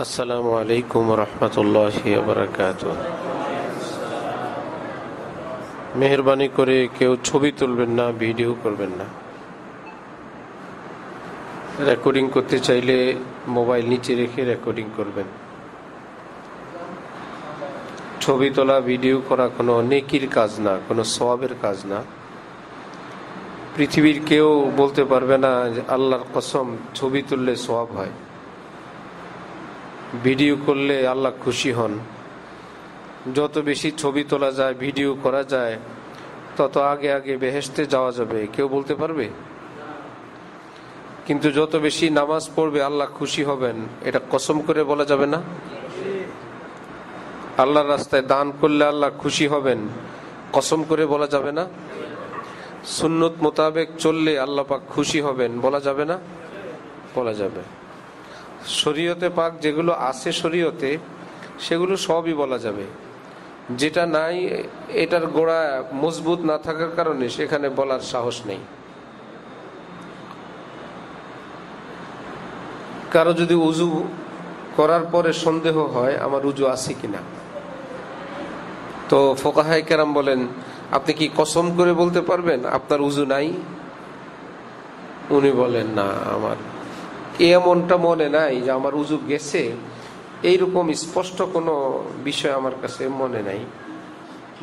আসসালামু আলাইকুম রহমতুল্লাহি ওয়া বারাকাতুহু। মেহরবানি করে কেউ ছবি তুলবেন না, ভিডিও করবেন না। রেকর্ডিং করতে চাইলে মোবাইল নিচে রেখে রেকর্ডিং করবেন। ছবি তোলা, ভিডিও করা কোনো নেকির কাজ না, কোনো সওয়াবের কাজ না। পৃথিবীর কেউ বলতে পারবে না যে আল্লাহর কসম ছবি তুললে সওয়াব হয়, ভিডিও করলে আল্লাহ খুশি হন। যত বেশি ছবি তোলা যায়, ভিডিও করা যায়, তত আগে আগে বেহেশতে যাওয়া যাবে, কেউ বলতে পারবে? কিন্তু যত বেশি নামাজ পড়বে আল্লাহ খুশি হবেন, এটা কসম করে বলা যাবে না? আল্লাহর রাস্তায় দান করলে আল্লাহ খুশি হবেন, কসম করে বলা যাবে না? সুন্নত মোতাবেক চললে আল্লাহ পাক খুশি হবেন, বলা যাবে না? বলা যাবে। শরীয়তে পাক যেগুলো আছে শরীয়তে, সেগুলো সবই বলা যাবে। যেটা নাই, এটার গোড়া মজবুত না থাকার কারণে সেখানে বলার সাহস নেই। কারো যদি উজু করার পরে সন্দেহ হয় আমার উজু আছে কিনা, তো ফোকাহায়ে কেরাম বলেন আপনি কি কসম করে বলতে পারবেন আপনার উজু নাই? উনি বলেন না, আমার এমনটা মনে নাই যে আমার উজু গেছে, এইরকম স্পষ্ট কোনো বিষয় আমার কাছে মনে নাই।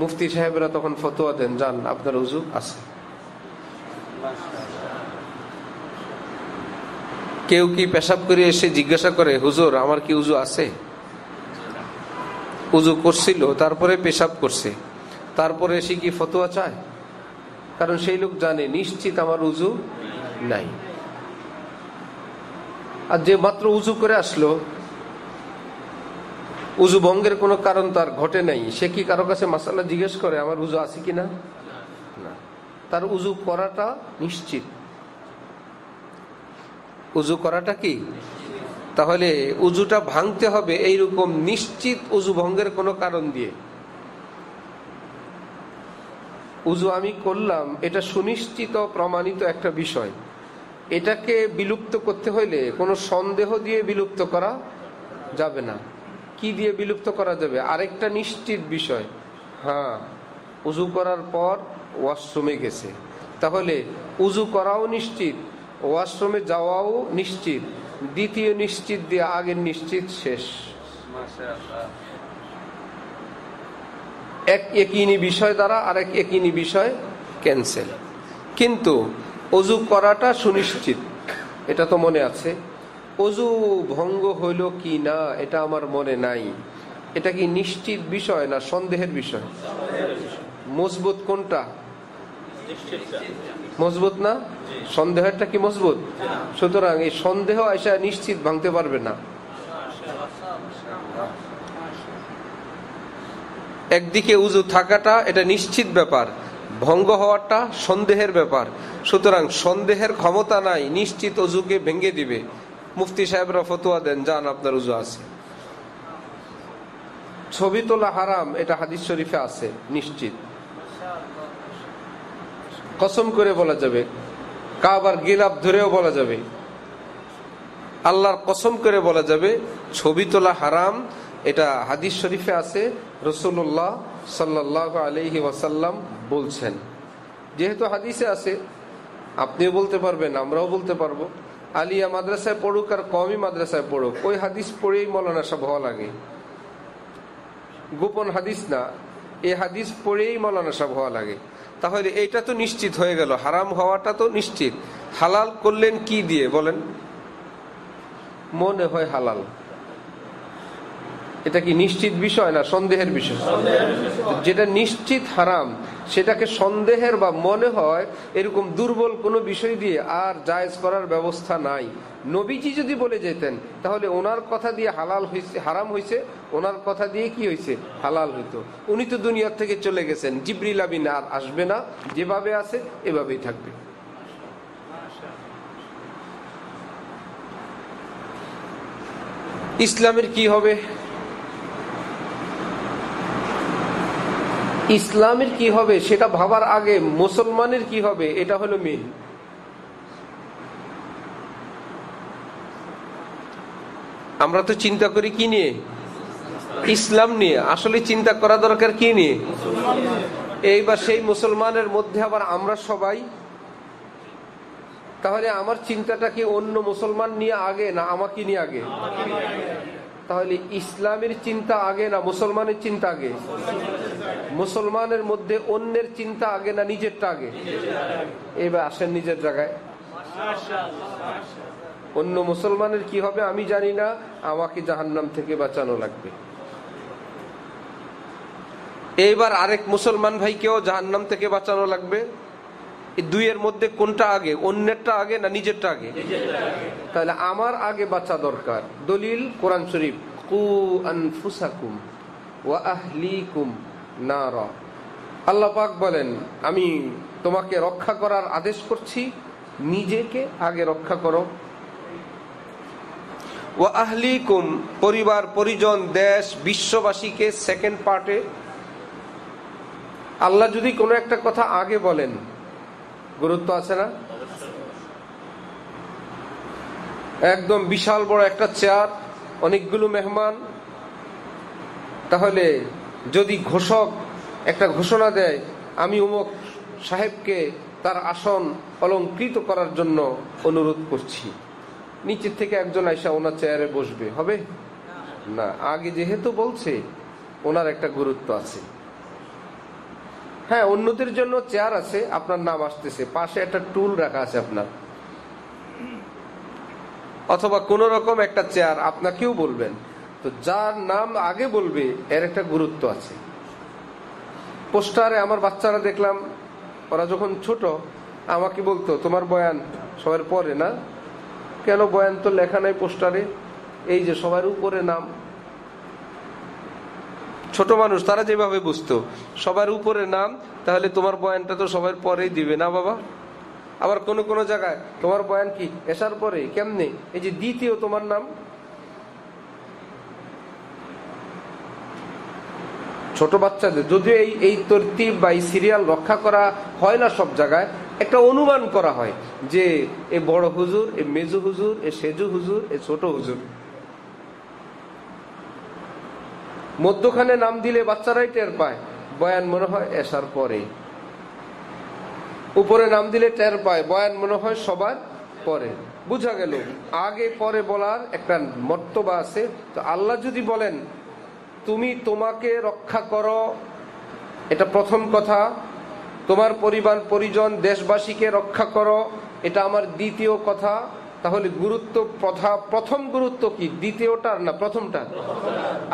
মুফতি সাহেবরা তখন ফতোয়া দেন, যান আপনার উজু আছে। কেউ কি পেশাব করে এসে জিজ্ঞাসা করে, হুজুর আমার কি উজু আছে? উজু করছিল, তারপরে পেশাব করছে, তারপরে এসে কি ফতোয়া চায়? কারণ সেই লোক জানে নিশ্চিত আমার উজু নাই। আর যে মাত্র উজু করে আসলো, উজু ভঙ্গের কোনো কারণ তার ঘটে নাই, সে কি কারো কাছে মাসালা জিজ্ঞেস করে আমার উজু আছে কিনা? না, তার উজু করাটা নিশ্চিত। উজু করাটা কি? তাহলে উজুটা ভাঙতে হবে এইরকম নিশ্চিত উজু ভঙ্গের কোনো কারণ দিয়ে। উজু আমি করলাম, এটা সুনিশ্চিত প্রমাণিত একটা বিষয়। এটাকে বিলুপ্ত করতে হইলে কোনো সন্দেহ দিয়ে বিলুপ্ত করা যাবে না। কি দিয়ে বিলুপ্ত করা যাবে? আরেকটা নিশ্চিত বিষয়, হ্যাঁ উজু করার পর ওয়াশরুমে গেছে, তাহলে উজু করাও নিশ্চিত, ওয়াশরুমে যাওয়াও নিশ্চিত। দ্বিতীয় নিশ্চিত দিয়ে আগের নিশ্চিত শেষ। এক একিনি বিষয় দ্বারা আরেক একিনি বিষয় ক্যান্সেল। কিন্তু অজু করাটা সুনিশ্চিত, এটা তো মনে আছে। অজু ভঙ্গ হইল কি না এটা আমার মনে নাই, এটা কি নিশ্চিত বিষয় না সন্দেহের বিষয়? মজবুত কোনটা? মজবুত না? সন্দেহটা কি মজবুত? সুতরাং এই সন্দেহ আইসা নিশ্চিত ভাঙতে পারবে না। একদিকে উজু থাকাটা এটা নিশ্চিত ব্যাপার, ভঙ্গ হওয়াটা সন্দেহের ব্যাপার। সুতরাং সন্দেহের ক্ষমতা নাই, নিশ্চিত অজুকে ভেঙে দিবে। মুফতি সাহেবরা ফতোয়া দেন, যান আপনার উজু আছে। ছবি তোলা হারাম, এটা হাদিস শরীফে আছে নিশ্চিত, কসম করে বলা যাবে, কাবার গিলাফ ধরেও বলা যাবে, আল্লাহর কসম করে বলা যাবে ছবি তোলা হারাম, এটা হাদিস শরীফে আছে। রাসূলুল্লাহ সাল্লাল্লাহু আলাইহি ওয়াসাল্লাম বলছেন। যেহেতু হাদিসে আছে, আপনিও বলতে পারবেন, আমরাও বলতে পারবো। আলিয়া মাদ্রাসায় পড়ুক আর কওমি মাদ্রাসায় পড়ুক, ওই হাদিস পড়েই মৌলানা সাহেব হওয়া লাগে। গোপন হাদিস না, এই হাদিস পড়েই মৌলানা সাহেব হওয়া লাগে। তাহলে এইটা তো নিশ্চিত হয়ে গেল, হারাম হওয়াটা তো নিশ্চিত। হালাল করলেন কি দিয়ে বলেন? মনে হয় হালাল, এটা কি নিশ্চিত বিষয় না সন্দেহের বিষয়? যেটা নিশ্চিত হারাম সেটাকে সন্দেহের বা মনে হয় এরকম দুর্বল কোনো বিষয় দিয়ে আর জায়েজ করার ব্যবস্থা নাই। নবীজি যদি বলে যেতেন তাহলে ওনার কথা দিয়ে হালাল হয়েছে, হারাম হয়েছে, ওনার কথা দিয়ে কি হয়েছে? হালাল হইতো। উনি তো দুনিয়ার থেকে চলে গেছেন, জিবরিল আমিন আর আসবে না, যেভাবে আছে এভাবেই থাকবে। ইসলামের কি হবে? ইসলামের কি হবে সেটা ভাবার আগে মুসলমানের কি হবে এটা হলো মেইন। আমরা তো চিন্তা করি কি নিয়ে? ইসলাম নিয়ে। আসলে চিন্তা করা দরকার কি নিয়ে? এইবার সেই মুসলমানের মধ্যে আবার আমরা সবাই, তাহলে আমার চিন্তাটা কি অন্য মুসলমান নিয়ে আগে না আমাকে নিয়ে আগে? তাহলে ইসলামের চিন্তা আগে না মুসলমানের চিন্তা আগে? মুসলমানের মধ্যে অন্যের চিন্তা আগে না নিজেরটা আগে? এবার আসেন নিজের জায়গায়। অন্য মুসলমানের কি হবে আমি জানি না, আমাকে জাহান্নাম থেকে বাঁচানো লাগবে। এইবার আরেক মুসলমান ভাইকেও জাহান্নাম থেকে বাঁচানো লাগবে। এই দুইয়ের মধ্যে কোনটা আগে? অন্যেরটা আগে না নিজেরটা আগে? তাহলে আমার আগে বাঁচা দরকার। দলিল কোরআন শরীফ, কু আনফুসাকুম ওয়া আহলিকুম নারা। আল্লাহ পাক বলেন আমি তোমাকে রক্ষা করার আদেশ করছি, নিজেকে আগে রক্ষা করো। ওয়া আহলিকুম, পরিবার পরিজন দেশ বিশ্ববাসীকে সেকেন্ড পার্টে। আল্লাহ যদি কোনো একটা কথা আগে বলেন গুরুত্ব আছে না? একদম বিশাল বড় একটা চেয়ার, অনেকগুলো মেহমান, তাহলে যদি ঘোষক একটা ঘোষণা দেয় আমি অমুক সাহেবকে তার আসন অলংকৃত করার জন্য অনুরোধ করছি, নিচের থেকে একজন আইসা ওনার চেয়ারে বসবে? হবে না। আগে যেহেতু বলছে ওনার একটা গুরুত্ব আছে। হ্যাঁ, অন্যদের জন্য চেয়ার আছে, আপনার নাম আসতেছে, পাশে একটা টুল রাখা আছে আপনার, অথবা কোন রকম একটা চেয়ার আপনাকেও বলবেন, তো যার নাম আগে বলবে এর একটা গুরুত্ব আছে। পোস্টারে আমার বাচ্চারা দেখলাম, ওরা যখন ছোট আমাকে বলতো তোমার বয়ান সবার পরে না কেন? বয়ান তো লেখা নাই পোস্টারে, এই যে সবার উপরে নাম। ছোট মানুষ তারা যেভাবে বুঝতো সবার উপরে নাম, তাহলে তোমার বয়ানটা তো সবার পরেই দিবে না বাবা? আবার কোন কোন জায়গায় তোমার বয়ান কি এসার পরে? কেমনে? এই যে দ্বিতীয় তোমার নাম। ছোট বাচ্চাদের যদিও এই তরতিব বা এই সিরিয়াল রক্ষা করা হয় না সব জায়গায়, একটা অনুমান করা হয় যে এ বড় হুজুর, এ মেজু হুজুর, এ সেজু হুজুর, এ ছোট হুজুর। মধ্যখানে নাম দিলে বাচ্চারাই টের পায়, বয়ান মনে হয় এসার পরে। উপরে নাম দিলে টের পায়, বয়ান মনে হয় সবার পরে। বুঝা গেল আগে পরে বলার একটা মর্তবা আছে। তো আল্লাহ যদি বলেন তুমি তোমাকে রক্ষা করো, এটা প্রথম কথা, তোমার পরিবার পরিজন দেশবাসীকে রক্ষা করো, এটা আমার দ্বিতীয় কথা, তাহলে গুরুত্ব প্রথম গুরুত্ব কি দ্বিতীয়টার না প্রথমটা?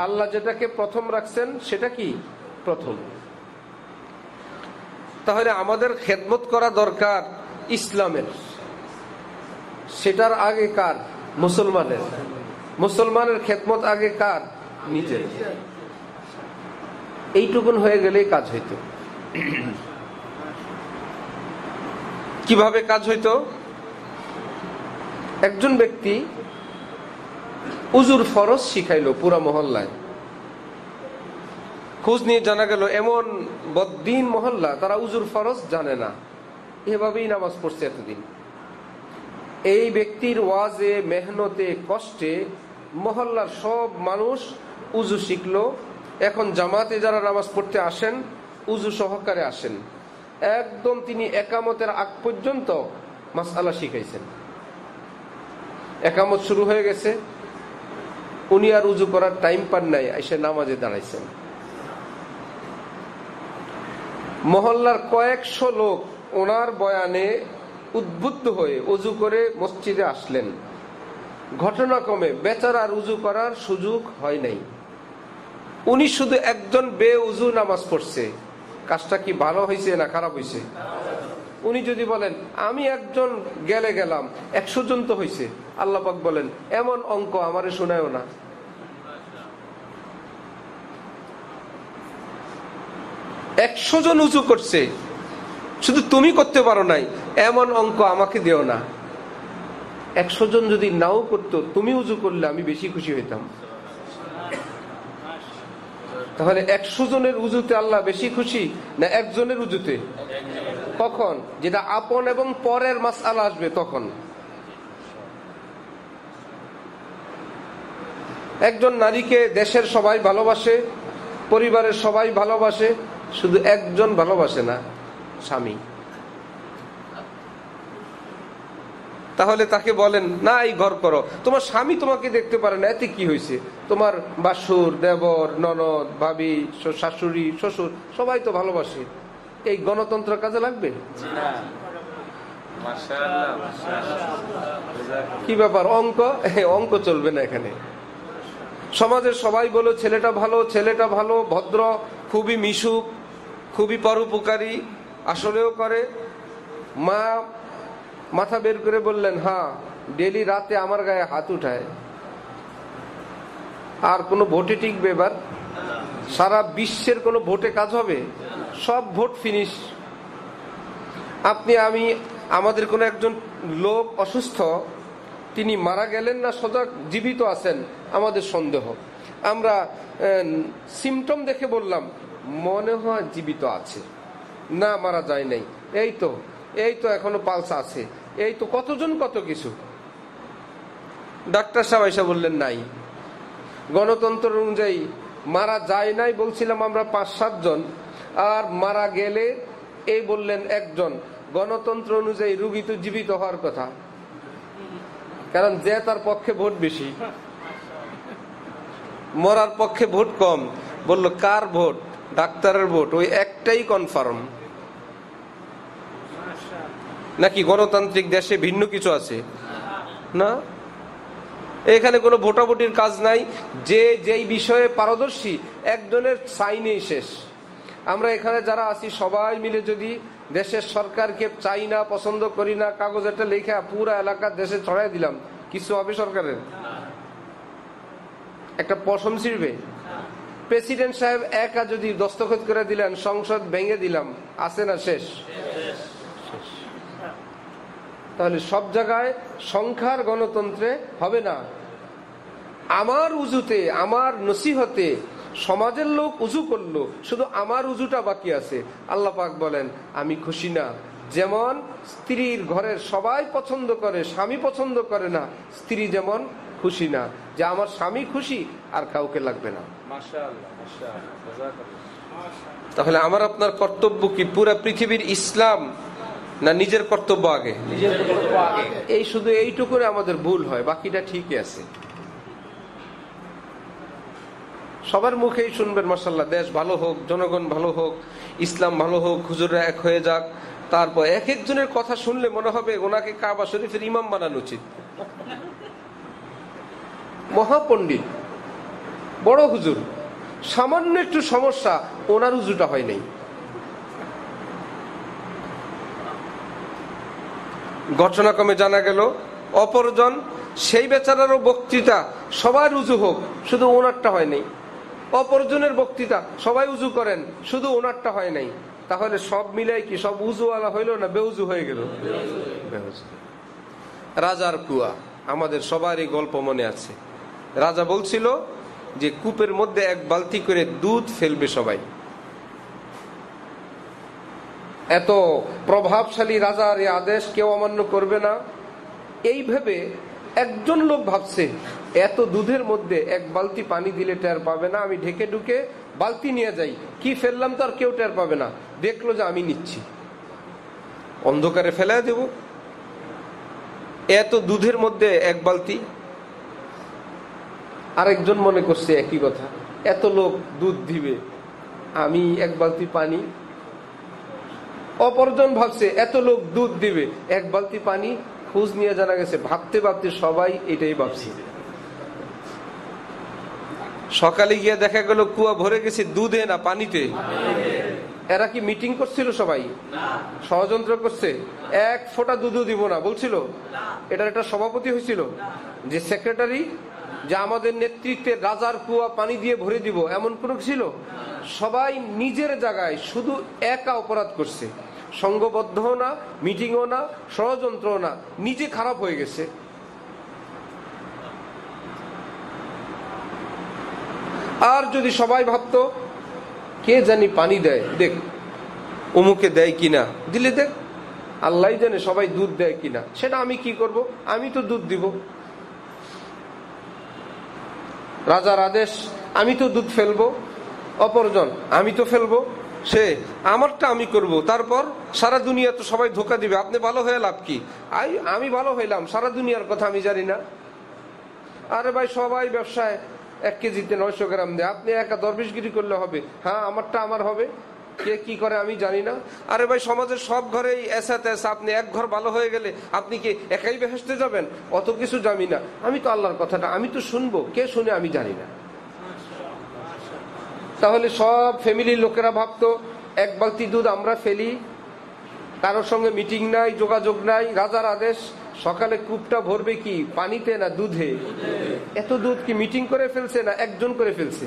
আল্লাহ যেটাকে প্রথম রাখছেন সেটা কি প্রথম। তাহলে আমাদের খেদমত করা দরকার ইসলামের, সেটার আগে কার? মুসলমানের। মুসলমানের খেদমত আগে কার? নিজের। এইটুকুন হয়ে গেলেই কাজ হইতো। কিভাবে কাজ হইতো? একজন ব্যক্তি উজুর ফরজ শিখাইলো পুরা মহল্লায়। খোঁজ নিয়ে জানা গেল এমন বদ্দিন মহল্লা তারা উজুর ফরজ জানে না, এভাবেই নামাজ পড়ছে এতদিন। এই ব্যক্তির ওয়াজে মেহনতে কষ্টে মহল্লার সব মানুষ উজু শিখলো। এখন জামাতে যারা নামাজ পড়তে আসেন উজু সহকারে আসেন, একদম তিনি একামতের আগ পর্যন্ত মাসআলা শিখাইছেন। একামত শুরু হয়ে গেছে, উনি আর উজু করার টাইম পান নাই, এসে নামাজে দাঁড়াইছেন। মহল্লার কয়েকশো লোক ওনার বয়ানে উদ্বুদ্ধ হয়ে উজু করে মসজিদে আসলেন। ঘটনাক্রমে বেচারার উজু করার সুযোগ হয় নাই, উনি শুধু একজন বেউজু নামাজ পড়ছে। কাজটা কি ভালো হয়েছে না খারাপ হয়েছে? উনি যদি বলেন আমি একজন গেলাম, 100 জন তো হয়েছে। আল্লাহ পাক বলেন এমন অঙ্ক আমারে শোনায়ও না। একশো জন উজু করছে, শুধু তুমি করতে পারো নাই, এমন অঙ্ক আমাকে দিও না। 100 জন যদি নাও করতো, তুমি উজু করলে আমি বেশি খুশি হইতাম। তাহলে 100 জনের উজুতে আল্লাহ বেশি খুশি না একজনের উজুতে? কখন? যেটা আপন এবং পরের মাসআলা আসবে তখন। একজন নারীকে দেশের সবাই ভালোবাসে, পরিবারের সবাই ভালোবাসে, শুধু একজন ভালোবাসে না, স্বামী। তাহলে তাকে বলেন না এই ঘর করো, তোমার স্বামী তোমাকে দেখতে পারে না, এতে কি হয়েছে? তোমার বাসুর, দেবর, ননদ, ভাবি, শাশুড়ি, শ্বশুর সবাই তো ভালোবাসে। এই গণতন্ত্র কাজে লাগবে? কি ব্যাপার, অঙ্ক চলবে না এখানে। সমাজের সবাই বলো ছেলেটা ভালো, ছেলেটা ভালো, ভদ্র, খুবই মিশুক, খুবই পরোপকারী, আসলেও করে। মা মাথা বের করে বললেন, হ্যাঁ ডেলি রাতে আমার গায়ে হাত উঠায়। আর কোনো ভোটে টিকবে? এবার সারা বিশ্বের কোনো ভোটে কাজ হবে? সব ভোট ফিনিশ। আপনি আমি, আমাদের কোনো একজন লোক অসুস্থ, তিনি মারা গেলেন না সজাগ জীবিত আছেন, আমাদের সন্দেহ। আমরা সিমটম দেখে বললাম মনে হয় জীবিত আছে, না মারা যায় নাই, এই তো এখনো পালস আছে, এই তো কতজন কত কিছু। ডাক্তার সাহেব এসে বললেন নাই। গণতন্ত্র অনুযায়ী মারা যায় নাই বলছিলাম আমরা 5-7 জন, আর মারা গেলে এই বললেন একজন। গণতন্ত্র অনুযায়ী রুগী তো জীবিত হওয়ার কথা, কারণ যে তার পক্ষে ভোট বেশি, মরার পক্ষে ভোট কম। বলল কার ভোট? ডাক্তারের ভোট, ওই একটাই কনফার্ম। নাকি গণতান্ত্রিক দেশে ভিন্ন কিছু আছে? না, এখানে কোনো ভোটাভুটির কাজ নাই। যে যেই বিষয়ে পারদর্শী একজনের সাইনেই শেষ। আমরা এখানে যারা আছি সবাই মিলে যদি দেশের সরকারকে চাই না, পছন্দ করি না, কাগজ একটা লেখা পুরা এলাকার দেশে ছড়াই দিলাম, কিছু হবে সরকারের? একটা পশম ছিড়বে? প্রেসিডেন্ট সাহেব একা যদি দস্তখত করে দিলেন, সংসদ ভেঙে দিলাম, আছে না শেষ? তাহলে সব জায়গায় সংখ্যার গণতন্ত্রে হবে না। আমার উজুতে, আমার নসিহতে সমাজের লোক উজু করলো, শুধু আমার উজুটা বাকি আছে। আল্লাহ পাক বলেন আমি খুশি না। যেমন স্ত্রীর ঘরের সবাই পছন্দ করে, স্বামী পছন্দ করে না, স্ত্রী যেমন খুশি না যে আমার স্বামী খুশি, আর কাউকে লাগবে না। তাহলে আমার আপনার কর্তব্য কি? পুরা পৃথিবীর ইসলাম না নিজের কর্তব্য আগে? এই শুধু এইটুকু আমাদের ভুল হয়, বাকিটা ঠিকই আছে। সবার মুখেই শুনবেন মাশাআল্লাহ, দেশ ভালো হোক, জনগণ ভালো হোক, ইসলাম ভালো হোক, হুজুররা এক হয়ে যাক। তারপর এক একজনের কথা শুনলে মনে হবে ওনাকে কাবা শরীফের ইমাম বানানো উচিত। মহাপণ্ডিত, বড় হুজুর, সামান্য একটু সমস্যা, ওনার উজুটা হয় নাই। ঘটনাক্রমে জানা গেল অপরজন, সেই বেচারারও বক্তৃতা সবার উজু হোক, শুধু ওনারটা হয় নাই। অপরজনের বক্তৃতা সবাই উজু করেন, শুধু ওনারটা হয় নাই। তাহলে সব মিলাই কি সব উজুওয়ালা হইল না বেউজু হয়ে গেল? রাজার কুয়া, আমাদের সবারই গল্প মনে আছে। রাজা বলছিল যে কূপের মধ্যে 1 বালতি করে দুধ ফেলবে সবাই। এত প্রভাবশালী রাজার এই আদেশ কেউ অমান্য করবে না। এইভাবে একজন লোক ভাবছে এত দুধের মধ্যে 1 বালতি পানি দিলে টের পাবে না, আমি ঢেকে ঢুকে বালতি নিয়ে যাই, কি ফেললাম তো আর কেউ টের পাবে না। দেখলো যে আমি নিচ্ছি, অন্ধকারে ফেলায় দেব। এত দুধের মধ্যে 1 বালতি। আরেকজন মনে করছে একই কথা, এত লোক দুধ দিবে, আমি 1 বালতি পানি। অপরজন ভাবছে এত লোক দুধ দিবে, 1 বালতি পানি। খোঁজ নিয়ে জানা গেছে ভাবতে ভাবতে সবাই এটাই ভাবছে। সকালে গিয়ে দেখা গেল কুয়া ভরে গেছে দুধে না পানিতে। এরা কি মিটিং করছিল? সবাই ষড়যন্ত্র করছে। 1 ফোঁটা দুধও দিব না বলছিল? এটার একটা সভাপতি হয়েছিল, যে সেক্রেটারি, যে আমাদের নেতৃত্বে রাজার কুয়া পানি দিয়ে ভরে দিব, এমন কোন ছিল? সবাই নিজের জায়গায় শুধু একা অপরাধ করছে। সংঘবদ্ধও না, মিটিংও না, ষড়যন্ত্রও না, নিজে খারাপ হয়ে গেছে। আর যদি সবাই ভাবতো কে জানি পানি দেয়, দেখ অমুকে দেয় কিনা, দিলে দেখ, আল্লাহ জানে সবাই দুধ দেয় কিনা, সেটা আমি কি করব, আমি তো দুধ দিব। রাজার আদেশ, আমি তো দুধ ফেলবো, অপরজন আমি তো ফেলবো, সে আমারটা আমি করব, তারপর সারা দুনিয়া তো সবাই ধোকা দিবে, আপনি ভালো হয়ে লাভ কি? আমি ভালো হইলাম, সারা দুনিয়ার কথা আমি জানি না। আরে ভাই, সবাই ব্যবসায় 1 কেজিতে 900 গ্রাম দেয়, আপনি একা দরবেশগিরি করলে হবে? হ্যাঁ, আমারটা আমার হবে, কে কি করে আমি জানি না। আরে ভাই, সমাজের সব ঘরেই এসা তেসা, আপনি এক ঘর ভালো হয়ে গেলে আপনি কি একাই বেহেশতে যাবেন? অত কিছু জানি না, আমি তো আল্লাহর কথাটা আমি তো শুনবো, কে শুনে আমি জানি না। তাহলে সব ফ্যামিলির লোকেরা ভাবতো 1 বালতি দুধ আমরা ফেলি, কারোর সঙ্গে মিটিং নাই, যোগাযোগ নাই, রাজার আদেশ, সকালে কূপটা ভরবে কি পানিতে না দুধে? এত দুধ কি মিটিং করে ফেলছে না একজন করে ফেলছে?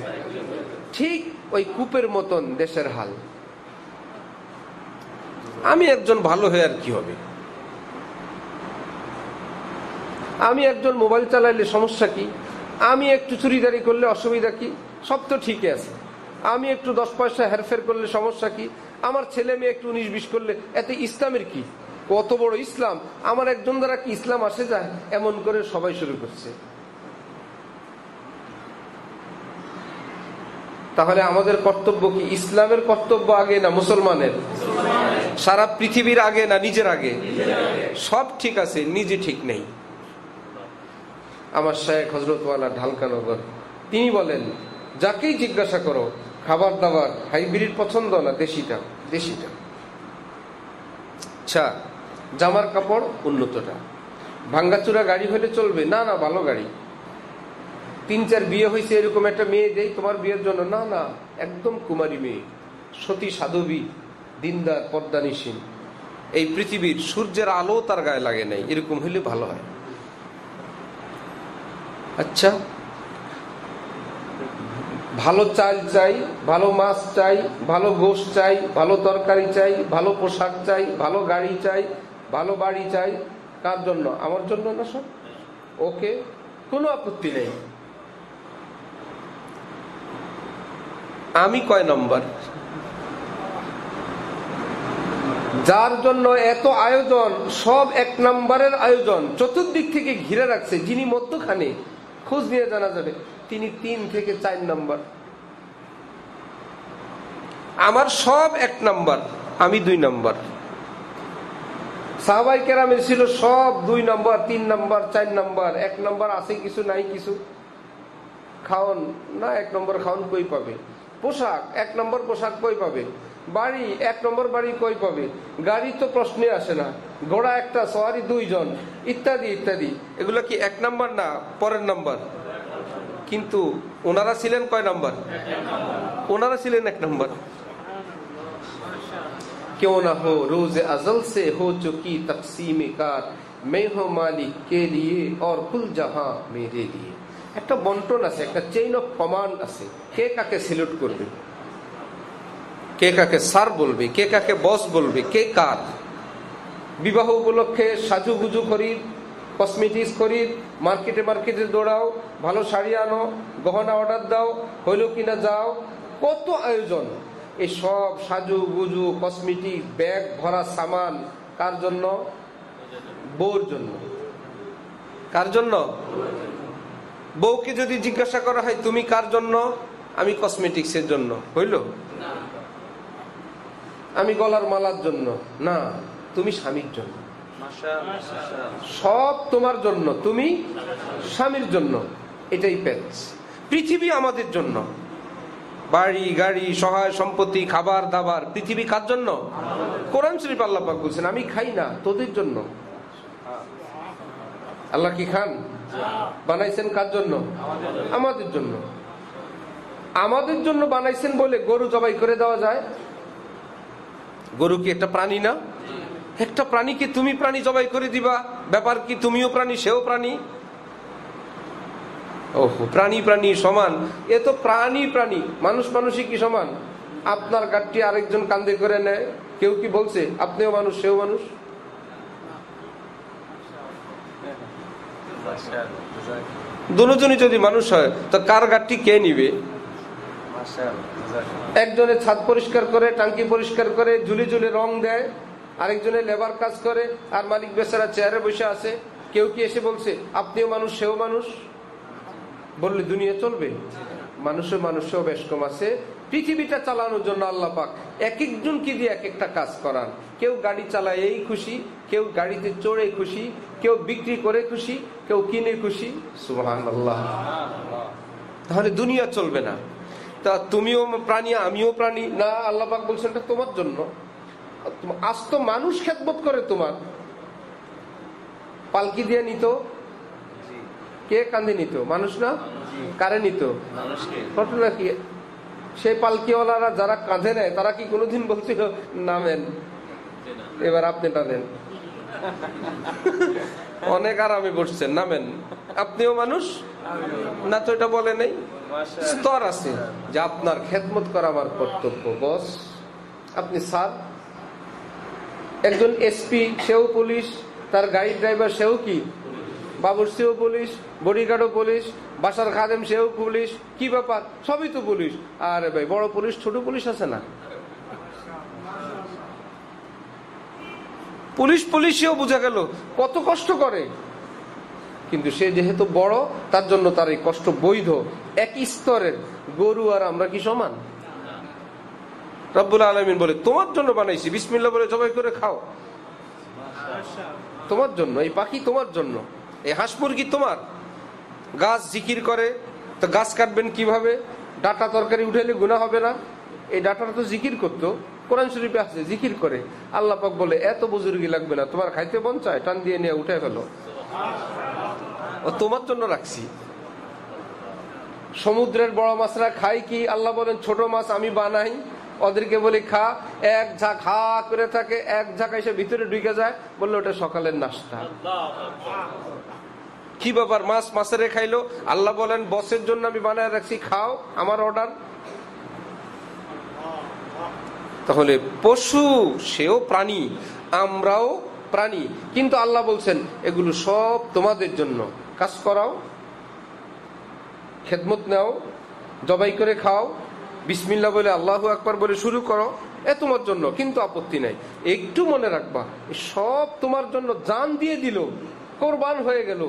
ঠিক ওই কূপের মতন দেশের হাল। আমি একজন ভালো হয়ে আর কি হবে? আমি একজন মোবাইল চালাইলে সমস্যা কি? আমি একটু চুরিদারি করলে অসুবিধা কি? সব তো ঠিকই আছে। আমি একটু 10 পয়সা হেরফের করলে সমস্যা কি? আমার ছেলে মেয়ে একটু 19-20 করলে এতে ইসলামের কি? কত বড় ইসলাম, আমার একজন দ্বারা কি ইসলাম আসে যায়? এমন করে সবাই শুরু করছে। তাহলে আমাদের কর্তব্য কি? ইসলামের কর্তব্য আগে না মুসলমানের? সারা পৃথিবীর আগে না নিজের আগে? সব ঠিক আছে, নিজে ঠিক নেই। আমার শায়েখ হযরতওয়ালা ঢালকানগর, তিনি বলেন, যাকেই জিজ্ঞাসা করো খাবার দাবার হাইব্রিড পছন্দ না দেশিটা? দেশিটা। আচ্ছা, জামার কাপড় উন্নতটা। ভাঙ্গাচুরা গাড়ি হলে চলবে? না না, ভালো গাড়ি। 3-4 বিয়ে হয়েছে, এরকম একটা মেয়ে দেই তোমার বিয়ের জন্য? না না, একদম কুমারী মেয়ে, সতী সাধবী, দিনদার, পর্দানিসীন, এই পৃথিবীর সূর্যের আলো তার গায়ে লাগে নাই, এরকম হইলে ভালো হয়। আচ্ছা, ভালো চাল চাই, ভালো মাছ চাই, ভালো গোশত চাই, ভালো তরকারি চাই, ভালো পোশাক চাই, ভালো গাড়ি চাই, ভালো বাড়ি চাই। কার জন্য? আমার জন্য না সব? ওকে, কোনো আপত্তি নেই। আমি কয় নম্বর? যার জন্য এত আয়োজন, সব 1 নম্বরের আয়োজন, চতুর্দিক থেকে ঘিরে রাখছে, যিনি মধ্যখানে, খোঁজ নিয়ে জানা যাবে তিনি 3 থেকে 4 নম্বর। আমার সব 1 নম্বর, আমি 2 নম্বর। সাহাবায়ে কেরামের ছিল সব 2 নম্বর, 3 নম্বর, 4 নম্বর। 1 নম্বর আছে কিছু, নাই কিছু। খাওন না, 1 নম্বর খাওন কই পাবে? পোশাক 1 নম্বর পোশাক কই পাবে? বাড়ি 1 নম্বর বাড়ি কই পাবে? গাড়ি তো প্রশ্নে আসে না। ঘোড়া একটা, সওয়ারি 2 জন, ইত্যাদি ইত্যাদি। এগুলো কি 1 নম্বর না পরের নম্বর? কিন্তু ওনারা ছিলেন কয় নম্বর? ওনারা ছিলেন 1 নম্বর। क्यों ना हो रोज अजल से हो चुकी तकसीम कार, मैं हूं मालिक के लिए और कुल जहां मेरे लिए। একটা বন্টন আছে, একটা চেইন অফ কমান্ড আছে। কে কাকে সিলেক্ট করবে, কে কাকে স্যার বলবে, কে কাকে বস বলবে, কে কার। বিবাহ উপলক্ষে সাজুগুজু খরিদ, কসমেটিক্স খরিদ, মার্কেটে মার্কেটে দৌড়াও, ভালো শাড়ি আনো, গহনা অর্ডার দাও, হইল কিনা যাও, কত আয়োজন। এই সব সাজু গুজু, কসমেটিক, ব্যাগ ভরা সামান কার জন্য? বউর জন্য। কার জন্য? বউকে যদি জিজ্ঞাসা করা হয় তুমি কার জন্য? আমি কসমেটিক্সের জন্য। হইল? আমি গলার মালার জন্য। না, তুমি স্বামীর জন্য। সব তোমার জন্য, তুমি স্বামীর জন্য। এটাই প্যাচ। পৃথিবী আমাদের জন্য। বাড়ি গাড়ি, সহায় সম্পত্তি, খাবার দাবার, পৃথিবী কার জন্য? কোরআন শরীফ আল্লাহ পাক বলছেন, আমি খাই না, তোদের জন্য। আল্লাহ কি খান? বানাইছেন কার জন্য? আমাদের জন্য। আমাদের জন্য বানাইছেন বলে গরু জবাই করে দেওয়া যায়? গরু কি একটা প্রাণী না? একটা প্রাণীকে তুমি প্রাণী জবাই করে দিবা, ব্যাপার কি? তুমিও প্রাণী, সেও প্রাণী। ওহ, প্রাণী প্রাণী সমান? এ তো প্রাণী প্রাণী, মানুষ মানুষই কি সমান? আপনার গাড়টি আরেকজন কান্দে করে নেয়, কেউ কি বলছে আপনিও মানুষ সেও মানুষ? দুজনই যদি মানুষ হয় তো কার গাড়টি কে নিবে? একজনে ছাদ পরিষ্কার করে, টাঙ্কি পরিষ্কার করে, ঝুলি ঝুলি রং দেয়, আরেকজনে লেবার কাজ করে, আর মালিক বেচারা চেয়ারে বসে আছে। কেউ কি এসে বলছে আপনিও মানুষ সেও মানুষ? বললে দুনিয়া চলবে? মানুষও বেশ কম আছে। পৃথিবীটা চালানোর জন্য আল্লাহ পাক এক একজনকে দিয়ে এক একটা কাজ করান। কেউ গাড়ি চালায় এই খুশি, কেউ গাড়িতে চড়ে খুশি, কেউ বিক্রি করে খুশি, কেউ কিনে খুশি। সুবহানাল্লাহ। তাহলে দুনিয়া চলবে না। তা তুমিও প্রাণী, আমিও প্রাণী না? আল্লাহ পাক বলছেন এটা তোমার জন্য। আজ তো মানুষ খেদমত করে তোমার। পালকি দিয়ে নিত কে? কাঁধে নিত মানুষ না? কারে নিত? ঘটনা কি? সেই পালকিওয়ালারা যারা কাঁধে নেয় তারা কি কোনোদিন বলছিল নামেন, এবার আপনি টানেন? অনেক আরামে বসছেন, নামেন, আপনিও মানুষ না? তো এটা বলে নেই। স্তর আছে যে আপনার খেদমত করা আমার কর্তব্য। বস, আপনি স্যার। একজন এসপি, সেও পুলিশ, তার গাড়ির ড্রাইভার সেও কি? বাবুর্চিও পুলিশ, বডিগার্ডও পুলিশ, বাসার খাদেম সেও পুলিশ। কি ব্যাপার? সবই তো পুলিশ। আরে ভাই, বড় পুলিশ ছোট পুলিশ আছে না? পুলিশও বোঝা গেল কত কষ্ট করে, কিন্তু সে যেহেতু বড় তার জন্য তার এই কষ্ট বৈধ। একই স্তরের। গরু আর আমরা কি সমান? রব্বুল আলামিন বলে তোমার জন্য বানাইছি, বিসমিল্লাহ বলে জবাই করে খাও। তোমার জন্য। এই পাখি তোমার জন্য, এই হাঁস মুরগি তোমার। গাছ জিকির করে, তো গাছ কাটবেন কিভাবে? ডাটা তরকারি উঠাইলে গুনাহ হবে না? এই ডাটাটা তো জিকির করতো, কোরআন শরীফে আছে জিকির করে। আল্লাহ পাক বলে এত বুজুর্গি লাগবে না, তোমার খাইতে মন চায়, টান দিয়ে নিয়ে উঠে ফেলো, ও তোমার জন্য রাখছি। সমুদ্রের বড় মাছরা খায় কি? আল্লাহ বলেন ছোট মাছ আমি বানাই, ওদেরকে বলি খা। এক ঝাঁক হা করে থাকে, এক ঝাঁক এসে ভিতরে ঢুকে যায়, বললো ওটা সকালের নাস্তা। কি ব্যাপার? মাছের খাইলো। আল্লাহ বলেন বসের জন্য আমি বানায় রাখছি, খাও, আমার অর্ডার। তাহলে পশু সেও প্রাণী, আমরাও প্রাণী, কিন্তু আল্লাহ বলছেন এগুলো সব তোমাদের জন্য। কাজ করাও, খেদমত নাও, জবাই করে খাও, বিসমিল্লাহ বলে আল্লাহু আকবার বলে শুরু করো, এ তোমার জন্য, কিন্তু আপত্তি নাই। একটু মনে রাখবা সব তোমার জন্য। জান দিয়ে দিল, কোরবান হয়ে গেল,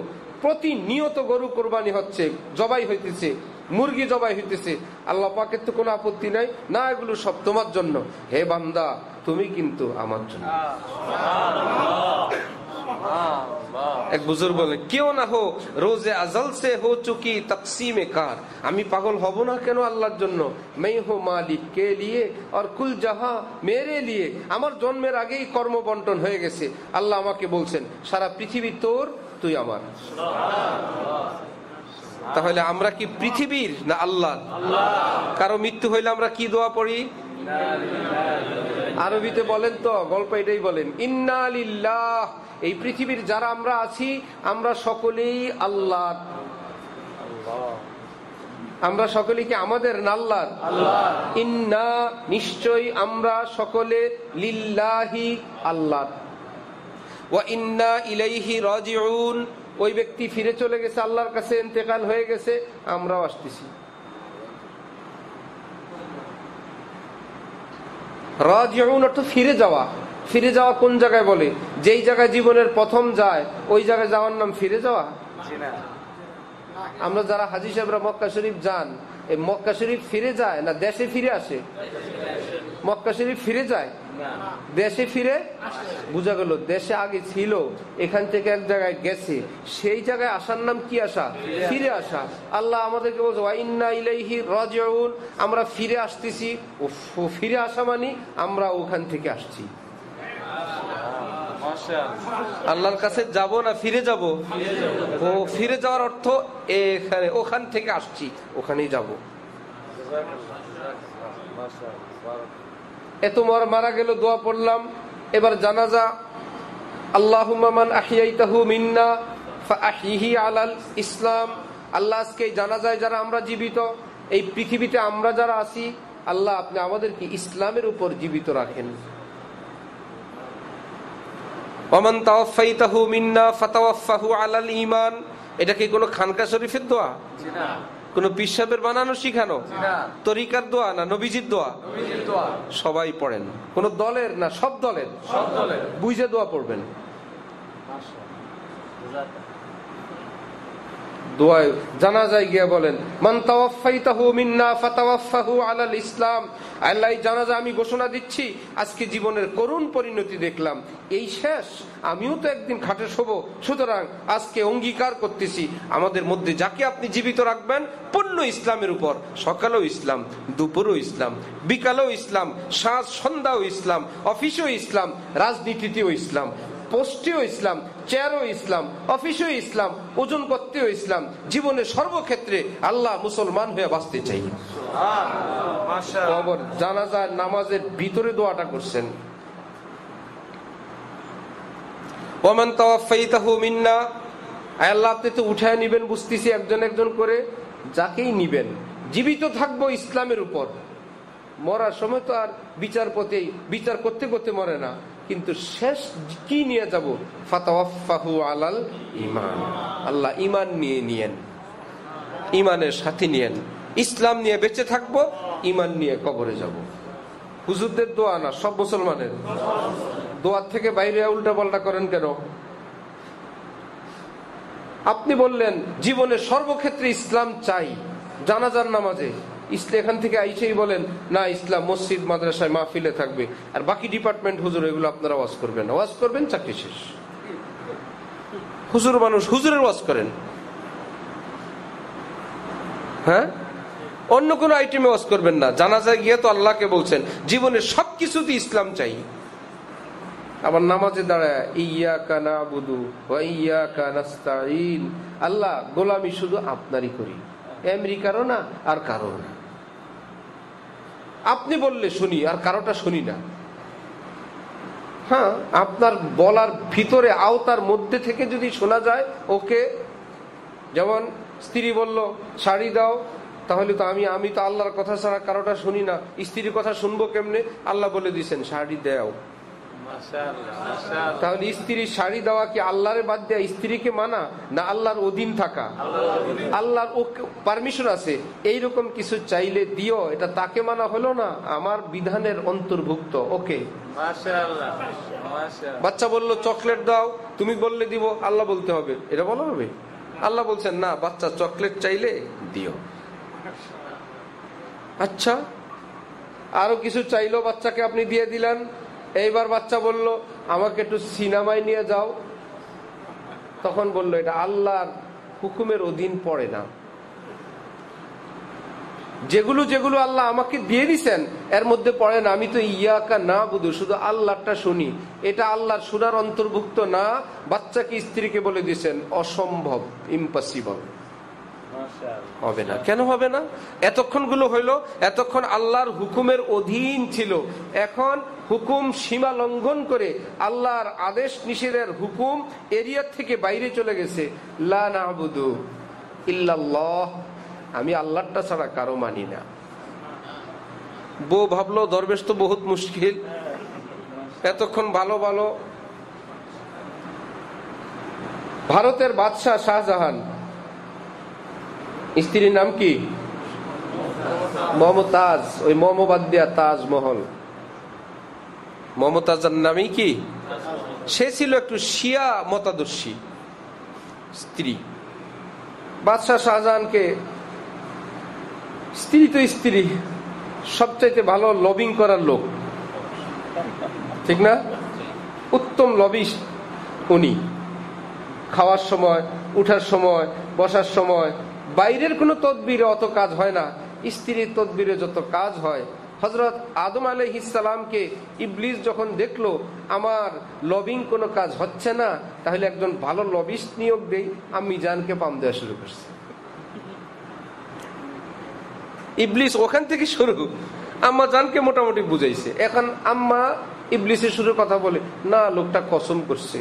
প্রতিনিয়ত গরু কোরবানি হচ্ছে, জবাই হইতেছে, মুরগি জবাই হইতেছে, আল্লাহ পাকের তো কোনো আপত্তি নাই না, এগুলো সব তোমার জন্য। হে বান্দা, তুমি কিন্তু আমার জন্য। এক বুজুর্গ বলেন কেউ না হো রোজে আজল সে হো চুকি তকসিমে কার। আমি পাগল হব না কেন আল্লাহর জন্য? मैं हूं मालिक के लिए और कुल जहां मेरे लिए। আমার জন্মের আগেই কর্ম বন্টন হয়ে গেছে। আল্লাহ আমাকে বলছেন সারা পৃথিবী তোর, তুই আমার। তাহলে আমরা কি পৃথিবীর না আল্লাহ? কারো মৃত্যু হইলে আমরা কি দোয়া পড়ি? আরবিতে বলেন তো, গল্প এটাই বলেন, ইন্না লিল্লাহ। এই পৃথিবীর যারা আমরা আছি, আমরা সকলেই আল্লাহ। আমরা সকলে কি আমাদের না আল্লাহর? ইন্না নিশ্চয়ই আমরা সকলে, লিল্লাহি আল্লাহ, ওয়া ইন্না ইলাইহি রাজিউন। ওই ব্যক্তি ফিরে চলে গেছে আল্লাহর কাছে, ইন্তেকাল হয়ে গেছে, আমরাও আসতেছি। রাজিউন অর্থ ফিরে যাওয়া। ফিরে যাওয়া কোন জায়গায় বলে? যেই জায়গায় জীবনের প্রথম যায় ওই জায়গায় যাওয়ার নাম ফিরে যাওয়া? আমরা যারা হাজী সাহেবরা মক্কা শরীফ যান, এই মক্কা শরীফ ফিরে যায় না দেশে ফিরে আসে? মক্কা শরীফ ফিরে যায়, দেশে ফিরে। বুঝা গেল দেশে আগে ছিল, এখান থেকে এক জায়গায় গেছে, সেই জায়গায় আসার নাম কি আসা? ফিরে আসা। আল্লাহ আমাদেরকে বলছে ওয়া ইন্না ইলাইহি রাজিউন, আমরা ফিরে আসতেছি। ও ফিরে আসা মানে আমরা ওখান থেকে আসছি। আল্লাহর কাছে যাব না ফিরে যাব? ও ফিরে যাওয়ার অর্থ এখানে, ওখান থেকে আসছি, ওখানেই যাব। এত মারা গেল, দোয়া পড়লাম। এবার জানাজা, আল্লাহুম্মা মান আহইয়াইতাহু মিন্না ফাআহইহি আলাল ইসলাম। আল্লাহ আজকে জানাজায় যারা আমরা জীবিত, এই পৃথিবীতে আমরা যারা আছি, আল্লাহ আপনি আমাদেরকে ইসলামের উপর জীবিত রাখেন। ওয়ামান তাওয়াফাইতাহু মিন্না ফাতাওয়াফাহু আলাল ঈমান। এটা কি কোনো খানকা শরীফের দোয়া? না। কোন পীর সাহেবের বানানো শিখানো? না। তরিকার দোয়া না নবীজির দোয়া? নবীজির দোয়া। সবাই পড়েন, কোন দলের না, সব দলের। সব দলের বুঝে দোয়া পড়বেন। দোয়ায় জানাজায় গিয়ে বলেন, মান তাওয়াফাইতাহু মিন্না ফাতাওয়াফাহু আলাল ইসলাম। আল্লাহ জানাজা আমি ঘোষণা দিচ্ছি, আজকে জীবনের করুণ পরিণতি দেখলাম, এই শেষ, আমিও তো একদিন খাটে শোবো, সুতরাং আজকে অঙ্গীকার করতেছি আমাদের মধ্যে যাকে আপনি জীবিত রাখবেন পূর্ণ ইসলামের উপর, সকালেও ইসলাম, দুপুরও ইসলাম, বিকালেও ইসলাম, সাঁঝ সন্ধ্যাও ইসলাম, অফিসেও ইসলাম, রাজনীতিতেও ইসলাম, পোস্টেও ইসলাম, চেয়ারও ইসলাম, অফিসেও ইসলাম, ওজন করতেও ইসলাম, জীবনের সর্বক্ষেত্রে আল্লাহ মুসলমান হয়ে বাঁচতে চাই। জানাজার নামাজের ভিতরে দোয়াটা করছেন, ওমান তাওয়াফাইতাহু মিন্না, আল্লাহ আপনি তো উঠায় নিবেন বুঝতেছি একজন একজন করে, যাকেই নিবেন জীবিত থাকবো ইসলামের উপর। মরার সময় তো আর বিচার করতে করতে মরে না, কিন্তু শেষ কি নিয়ে যাব? ফাতাওয়াফাহু আলাল ঈমান। আল্লাহ ঈমান নিয়ে নিয়েন, ঈমানের সাথী নিয়েন, ইসলাম নিয়ে বেঁচে থাকবো, ঈমান নিয়ে কবরে যাব। হুজুরদের দোয়া না, সব মুসলমানের দোয়ার থেকে বাইরে উল্টা পাল্টা করেন কেন? আপনি বললেন জীবনের সর্বক্ষেত্রে ইসলাম চাই, জানাজার নামাজে এখান থেকে আইসেই বলেন না, ইসলাম মসজিদ মাদ্রাসায় মাহফিলে থাকবে, আর বাকি ডিপার্টমেন্ট হুজুর এগুলো আপনারা ওয়াজ করবেন, ওয়াজ করবেন চাকরি শেষ। হুজুর মানুষ, হুজুরের ওয়াজ করেন, হ্যাঁ, অন্য কোন আইটেমে ওয়াজ করবেন না। জানাজায় গিয়ে তো আল্লাহকে বলছেন জীবনের সবকিছুতে ইসলাম চাই। আবার নামাজে দাঁড়ায় ইয়াকা নাবুদু ওয়া ইয়াকা নাস্তাঈন, আল্লাহ গোলামি শুধু আপনারই করি, আমেরিকারও না আর কারো না। আপনি বললে শুনি, আর কারোটা শুনি না। হ্যাঁ, আপনার বলার ভিতরে আওতার মধ্যে থেকে যদি শোনা যায় ওকে। যেমন স্ত্রী বলল শাড়ি দাও, তাহলে তো আমি তো আল্লাহর কথা ছাড়া কারোটা শুনি না, স্ত্রীর কথা শুনবো কেমনে? আল্লাহ বলে দিয়েছেন শাড়ি দাও। তাহলে স্ত্রীর শাড়ি দেওয়া কি আল্লাহরে বাদ দেয়া স্ত্রীকে মানা, না আল্লাহর অধীন থাকা? আল্লাহর পারমিশন আছে, এইরকম কিছু চাইলে দিও, এটা তাকে মানা হলো না, আমার বিধানের অন্তর্ভুক্ত। ওকে। বাচ্চা বলল চকলেট দাও, তুমি বললে দিব, আল্লাহ বলতে হবে, এটা বলা হবে? আল্লাহ বলছেন না, বাচ্চা চকলেট চাইলে দিও। আচ্ছা, আরো কিছু চাইলো, বাচ্চাকে আপনি দিয়ে দিলেন। এইবার বাচ্চা বলল আমাকে একটু সিনেমায় নিয়ে যাও, তখন বলল এটা আল্লাহর হুকুমের অধীন পড়ে না। যেগুলো যেগুলো আল্লাহ আমাকে দিয়ে দিছেন এর মধ্যে পড়ে না। আমি তো ইয়াকা না বুঝু, শুধু আল্লাহটা শুনি, এটা আল্লাহর শোনার অন্তর্ভুক্ত না। বাচ্চাকে স্ত্রীকে বলে দিয়েছেন অসম্ভব, ইম্পসিবল, হবে না। কেন হবে না? এতক্ষণ গুলো হইলো, এতক্ষণ আল্লাহর হুকুমের অধীন ছিল, এখন হুকুম সীমা লঙ্ঘন করে আল্লাহর আদেশ নিষেধের হুকুম এরিয়ার থেকে বাইরে চলে গেছে। লা নাবুদু ইল্লাল্লাহ, আমি আল্লাহটা ছাড়া কারো মানি না। বউ ভাবলো দরবেশ তো বহুত মুশকিল, এতক্ষণ ভালো ভালো। ভারতের বাদশাহ শাহজাহান, স্ত্রীর নাম কি? মমতাজ। ওই মমবাদ দিয়া তাজমহল, মমতাজের নামই কি? সে ছিল একটু শিয়া মতাদর্শী স্ত্রী। বাদশাহ শাহজাহানকে, স্ত্রী তো স্ত্রী, সবচাইতে ভালো লবিং করার লোক, ঠিক না? উত্তম লবিস্ট উনি। খাওয়ার সময়, উঠার সময়, বসার সময়, বাইরের কোনো তদবিরে অত কাজ হয় না, স্ত্রীর তদবিরে যত কাজ হয়। হযরত আদম আলাইহিস সালামকে ইবলিস যখন দেখলো আমার লবিং কোনো কাজ হচ্ছে না, তাহলে একজন ভালো লবিস্ট নিয়োগ দেই, আম্মি জানকে পাম দেওয়া শুরু করছে। ইবলিস ওখান থেকে শুরু, আম্মা জানকে মোটামুটি বুঝাইছে। এখন আম্মা ইবলিসের শুরু কথা বলে, না লোকটা কসম করছে,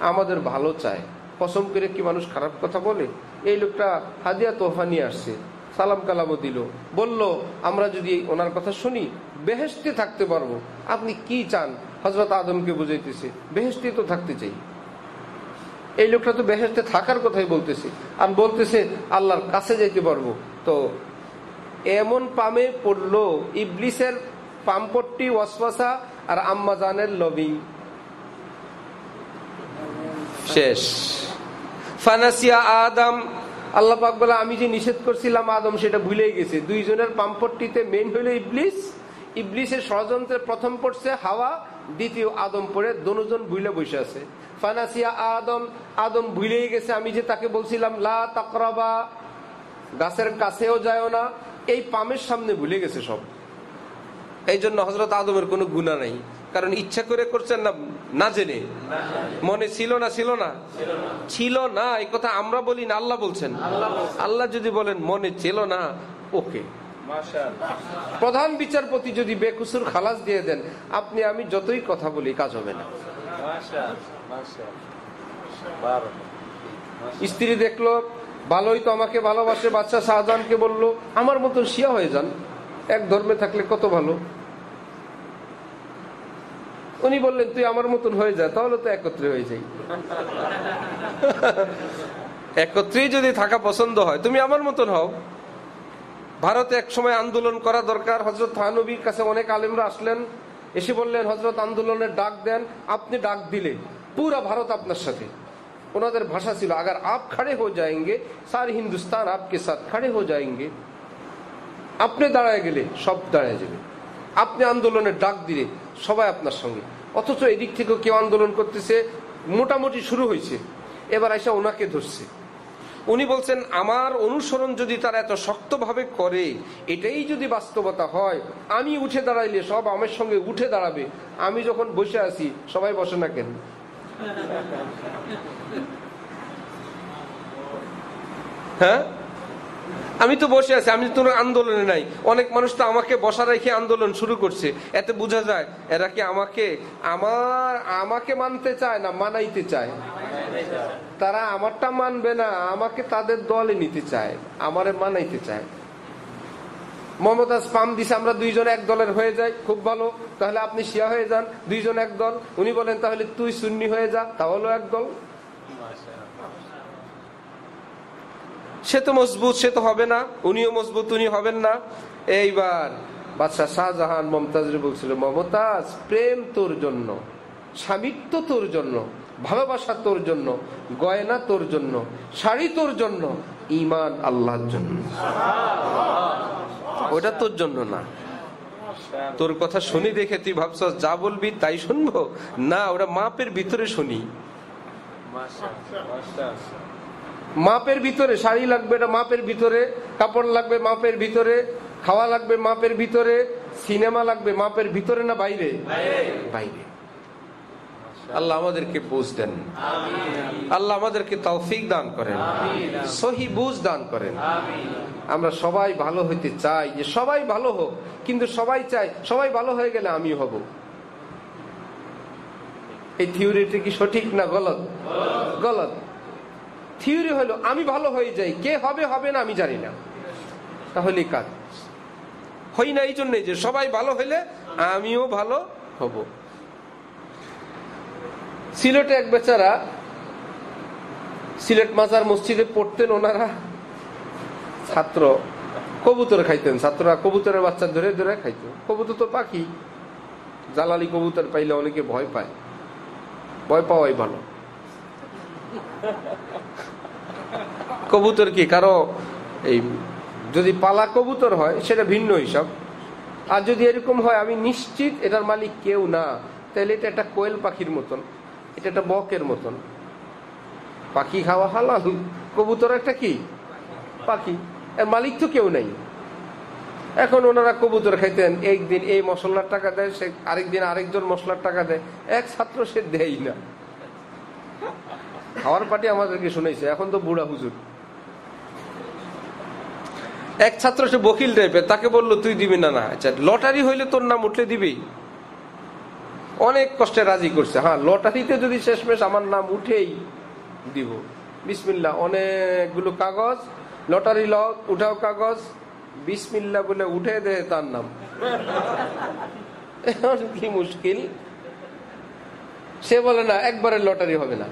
আমাদের ভালো চায়, কসম করে কি মানুষ খারাপ কথা বলে? এই লোকটা হাদিয়া তোহফা নিয়ে আসছে, সালাম কালামও দিল, বলল আমরা যদি ওনার কথা শুনি বেহেশতে থাকতে পারবো। আপনি কি চান? হযরত আদমকে বুঝাইতেছে বেহেশতে তো থাকতে চাই। এই লোকটা তো বেহেশতে থাকার কথাই বলতেছে, আর বলতেছে আল্লাহর কাছে যাইতে পারবো। তো এমন পামে পড়লো, ইবলিসের পামপট্টি ওয়াসওয়াসা আর আম্মা জানের লবিং, শেষ। ফানাসিয়া আদম আল্লাহ পাক বলে আমি যে নিষেধ করছিলাম আদম সেটা ভুলেই গেছে। দুইজনের পাম্পটটিতে মেইন হইল ইবলিস, ইবলিসের ষড়যন্ত্রে প্রথম পড়ছে হাওয়া, দ্বিতীয় আদম পড়ে দুজন ভুলে বসে আছে। ফানাসিয়া আদম, আদম ভুলেই গেছে আমি যে তাকে বলছিলাম লা তাকরাবা, গাছের কাছেও যায় না, এই পামের সামনে ভুলে গেছে সব। এই জন্য হযরত আদমের কোনো গুনাহ নাই, কারণ ইচ্ছা করে করছেন না, না জেনে। মনে ছিল না? ছিল না? ছিল না। এই কথা আমরা বলি না, আল্লাহ বলছেন। আল্লাহ যদি বলেন মনে ছিল না, ওকে। প্রধান বিচারপতি যদি বেকসুর খালাস দিয়ে দেন, আপনি আমি যতই কথা বলি কাজ হবে না। স্ত্রী দেখলো ভালোই তো আমাকে ভালোবাসে, বাচ্চা শাহজাহানকে বললো আমার মতন শিয়া হয়ে যান, এক ধর্মে থাকলে কত ভালো। উনি বললেন তুই আমার মতন হয়ে যা, তাহলে তো একত্রে হয়ে যাই। একত্রেই যদি থাকা পছন্দ হয় তুমি আমার মতন হও। ভারতে এক সময় আন্দোলন করা দরকার, হযরত থানবীর কাছে অনেক আলেমরা আসলেন, এসে বললেন হযরত আন্দোলনের ডাক দেন। আপনি ডাক দিলে পুরা ভারত আপনার সাথে। ওনাদের ভাষা ছিল अगर आप खड़े हो जाएंगे सारे हिंदुस्तान आपके साथ खड़े हो जाएंगे। আপনি দাঁড়ায় গেলে সব দাঁড়ায় যাবে, আপনি আন্দোলনের ডাক দিলে সবাই আপনার সঙ্গে। অথচ এদিক থেকে কেউ আন্দোলন করতেছে, মোটামুটি শুরু হয়েছে, এবার এসে ওনাকে ধরছে। উনি বলছেন আমার অনুসরণ যদি তারা এত শক্তভাবে করে, এটাই যদি বাস্তবতা হয়, আমি উঠে দাঁড়াইলে সব আমার সঙ্গে উঠে দাঁড়াবে। আমি যখন বসে আছি সবাই বসে না কেন? হ্যাঁ, আমি তো বসে আছি, আমি তো আন্দোলনে নাই। অনেক মানুষ তো আমাকে বসা রেখে আন্দোলন শুরু করছে। এতে বোঝা যায় এরা কি আমাকে মানতে চায় না মানাইতে চায়। তারা আমারটা মানবে না, আমাকে তাদের দলে নিতে চায়, আমারে মানাইতে চায়। মমতাজ পাম দিছে আমরা দুইজন এক দলের হয়ে যাই, খুব ভালো, তাহলে আপনি শিয়া হয়ে যান, দুইজন এক দল। উনি বলেন তাহলে তুই সুন্নি হয়ে যা, তাহলে এক দল। সে তো মজবুত, সে তো হবে না, উনিও মজবুত, উনি হবেন না। এইবার বাদশাহ শাহজাহান মমতাজরে বলছিল মমতাজ প্রেম তোর জন্য, স্বামিত্ব তোর জন্য, ভালোবাসা তোর জন্য, গয়না তোর জন্য, শাড়ি তোর জন্য, ঈমান আল্লাহর জন্য, ওটা তোর জন্য না। তোর কথা শুনি দেখে তুই ভাবছস যা বলবি তাই শুনবো না, ওটা মাপের ভিতরে শুনি। মাপের ভিতরে শাড়ি লাগবে, এটা মাপের ভিতরে, কাপড় লাগবে মাপের ভিতরে, খাওয়া লাগবে মাপের ভিতরে, সিনেমা লাগবে মাপের ভিতরে না বাইরে? বাইরে। আল্লাহ আমাদেরকে বুঝ দেন, আল্লাহ আমাদেরকে তৌফিক দান করেন, সহি বুঝ দান করেন। আমরা সবাই ভালো হইতে চাই, যে সবাই ভালো হোক, কিন্তু সবাই চাই সবাই ভালো হয়ে গেলে আমি হব। এই থিওরিটা কি সঠিক না গলত? গলত। থিওরি হলো আমি ভালো হয়ে যাই, কে হবে হবে না আমি জানি না, তাহলে কাজ হই না। এই জন্যই যে সবাই ভালো হইলে আমিও ভালো হব। সিলেটে এক বেচারা, সিলেট মাজার মসজিদে পড়তেন ওনারা, ছাত্র কবুতর খাইতেন, ছাত্ররা কবুতরের বাচ্চা ধরে ধরে খাইত। কবুতর তো পাখি, জালালি কবুতর পাইলে অনেকে ভয় পায়, ভয় পাওয়াই ভালো। কবুতর কি কারো এই যদি পালা কবুতর হয় সেটা ভিন্ন হিসাব, আর যদি এরকম হয় আমি নিশ্চিত এটার মালিক কেউ না, তাহলে এটা একটা কোয়েল পাখির মতন, এটা একটা বকের মতন। পাখি খাওয়া হালাল, কবুতর একটা কি পাখি, এর মালিক তো কেউ নাই। এখন ওনারা কবুতর খাইতেন, একদিন এই মশলার টাকা দেয়, সে আরেকদিন আরেকজন মশলার টাকা দেয়, এক ছাত্র সে দেয় না। খাওয়ার পার্টি আমাদেরকে শুনেছে, এখন তো বুড়া হুজুর। এক ছাত্র সে বকিল টাইপের, তাকে বললো তুই দিবি না? না, আচ্ছা লটারি হইলে তোর নাম উঠলে দিবি। অনেক কষ্টে রাজি করছে, হ্যাঁ লটারিতে যদি শেষমেশ আমার নাম উঠেই দিব, বিসমিল্লাহ। অনেকগুলো কাগজ, লটারি ল, উঠাও কাগজ, বিসমিল্লাহ বলে উঠে দে তার নাম। এখন কি মুশকিল, সে বলে না একবারে লটারি হবে না,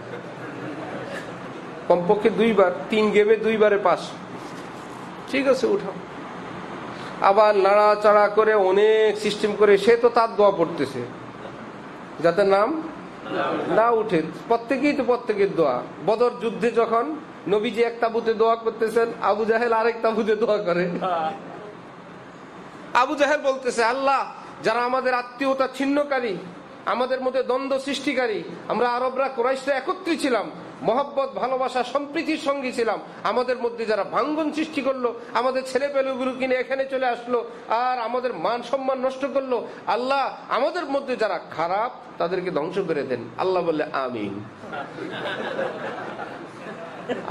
কমপক্ষে দুইবার, 3 গেমে 2বারে পাস। ঠিক আছে উঠাও। আবার নাড়াচাড়া করে অনেক সিস্টেম করে সে তো তার দোয়া পড়তেছে যাতে নাম না উঠে। প্রত্যেকেই তো প্রত্যেকের দোয়া। বদর যুদ্ধে যখন নবীজি এক তাবুতে দোয়া করতেছেন, আবু জাহেল আরেক তাবুতে দোয়া করে। আবু জাহেল বলতেছে, আল্লাহ, যারা আমাদের আত্মীয়তা ছিন্নকারী, আমাদের মধ্যে দ্বন্দ্ব সৃষ্টিকারী, আমরা আরবরা কুরাইশরা একত্রিত ছিলাম, মহব্বত ভালোবাসা সম্প্রীতির সঙ্গী ছিলাম, আমাদের মধ্যে যারা ভাঙ্গন সৃষ্টি করলো, আমাদের ছেলে পেলেগুলো কিনে এখানে চলে আসলো আর আমাদের মান সম্মান নষ্ট করলো, আল্লাহ আমাদের মধ্যে যারা খারাপ তাদেরকে ধ্বংস করে দেন। আল্লাহ বললে আমিন।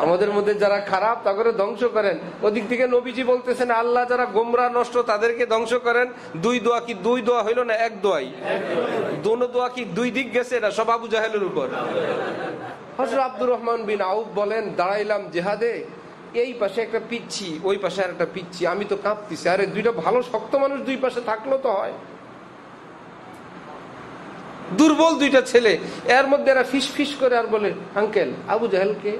আমাদের মধ্যে যারা খারাপ তাদের ধ্বংস করেন। ওদিক থেকে নবীজি বলতেছেন, আল্লাহ যারা গোমরাহ নষ্ট তাদেরকে ধ্বংস করেন। দুই দোয়া কি দুই দোয়া হইল না এক দোয়াই? দোনো দোয়া কি দুই দিক গেছে? না সব আবু জাহেলের উপর। হযরত আব্দুর রহমান বিন আউফ বলেন, দাঁড়াইলাম জিহাদে, এই পাশে একটা পিচ্ছি, ওই পাশে আর একটা পিচ্ছি, আমি তো কাঁপতেছি। আরে দুইটা ভালো শক্ত মানুষ দুই পাশে থাকলেও তো হয়, দুর্বল দুইটা ছেলে, এর মধ্যে এরা ফিস ফিস করে আর বলে, আঙ্কেল আবু জাহেলকে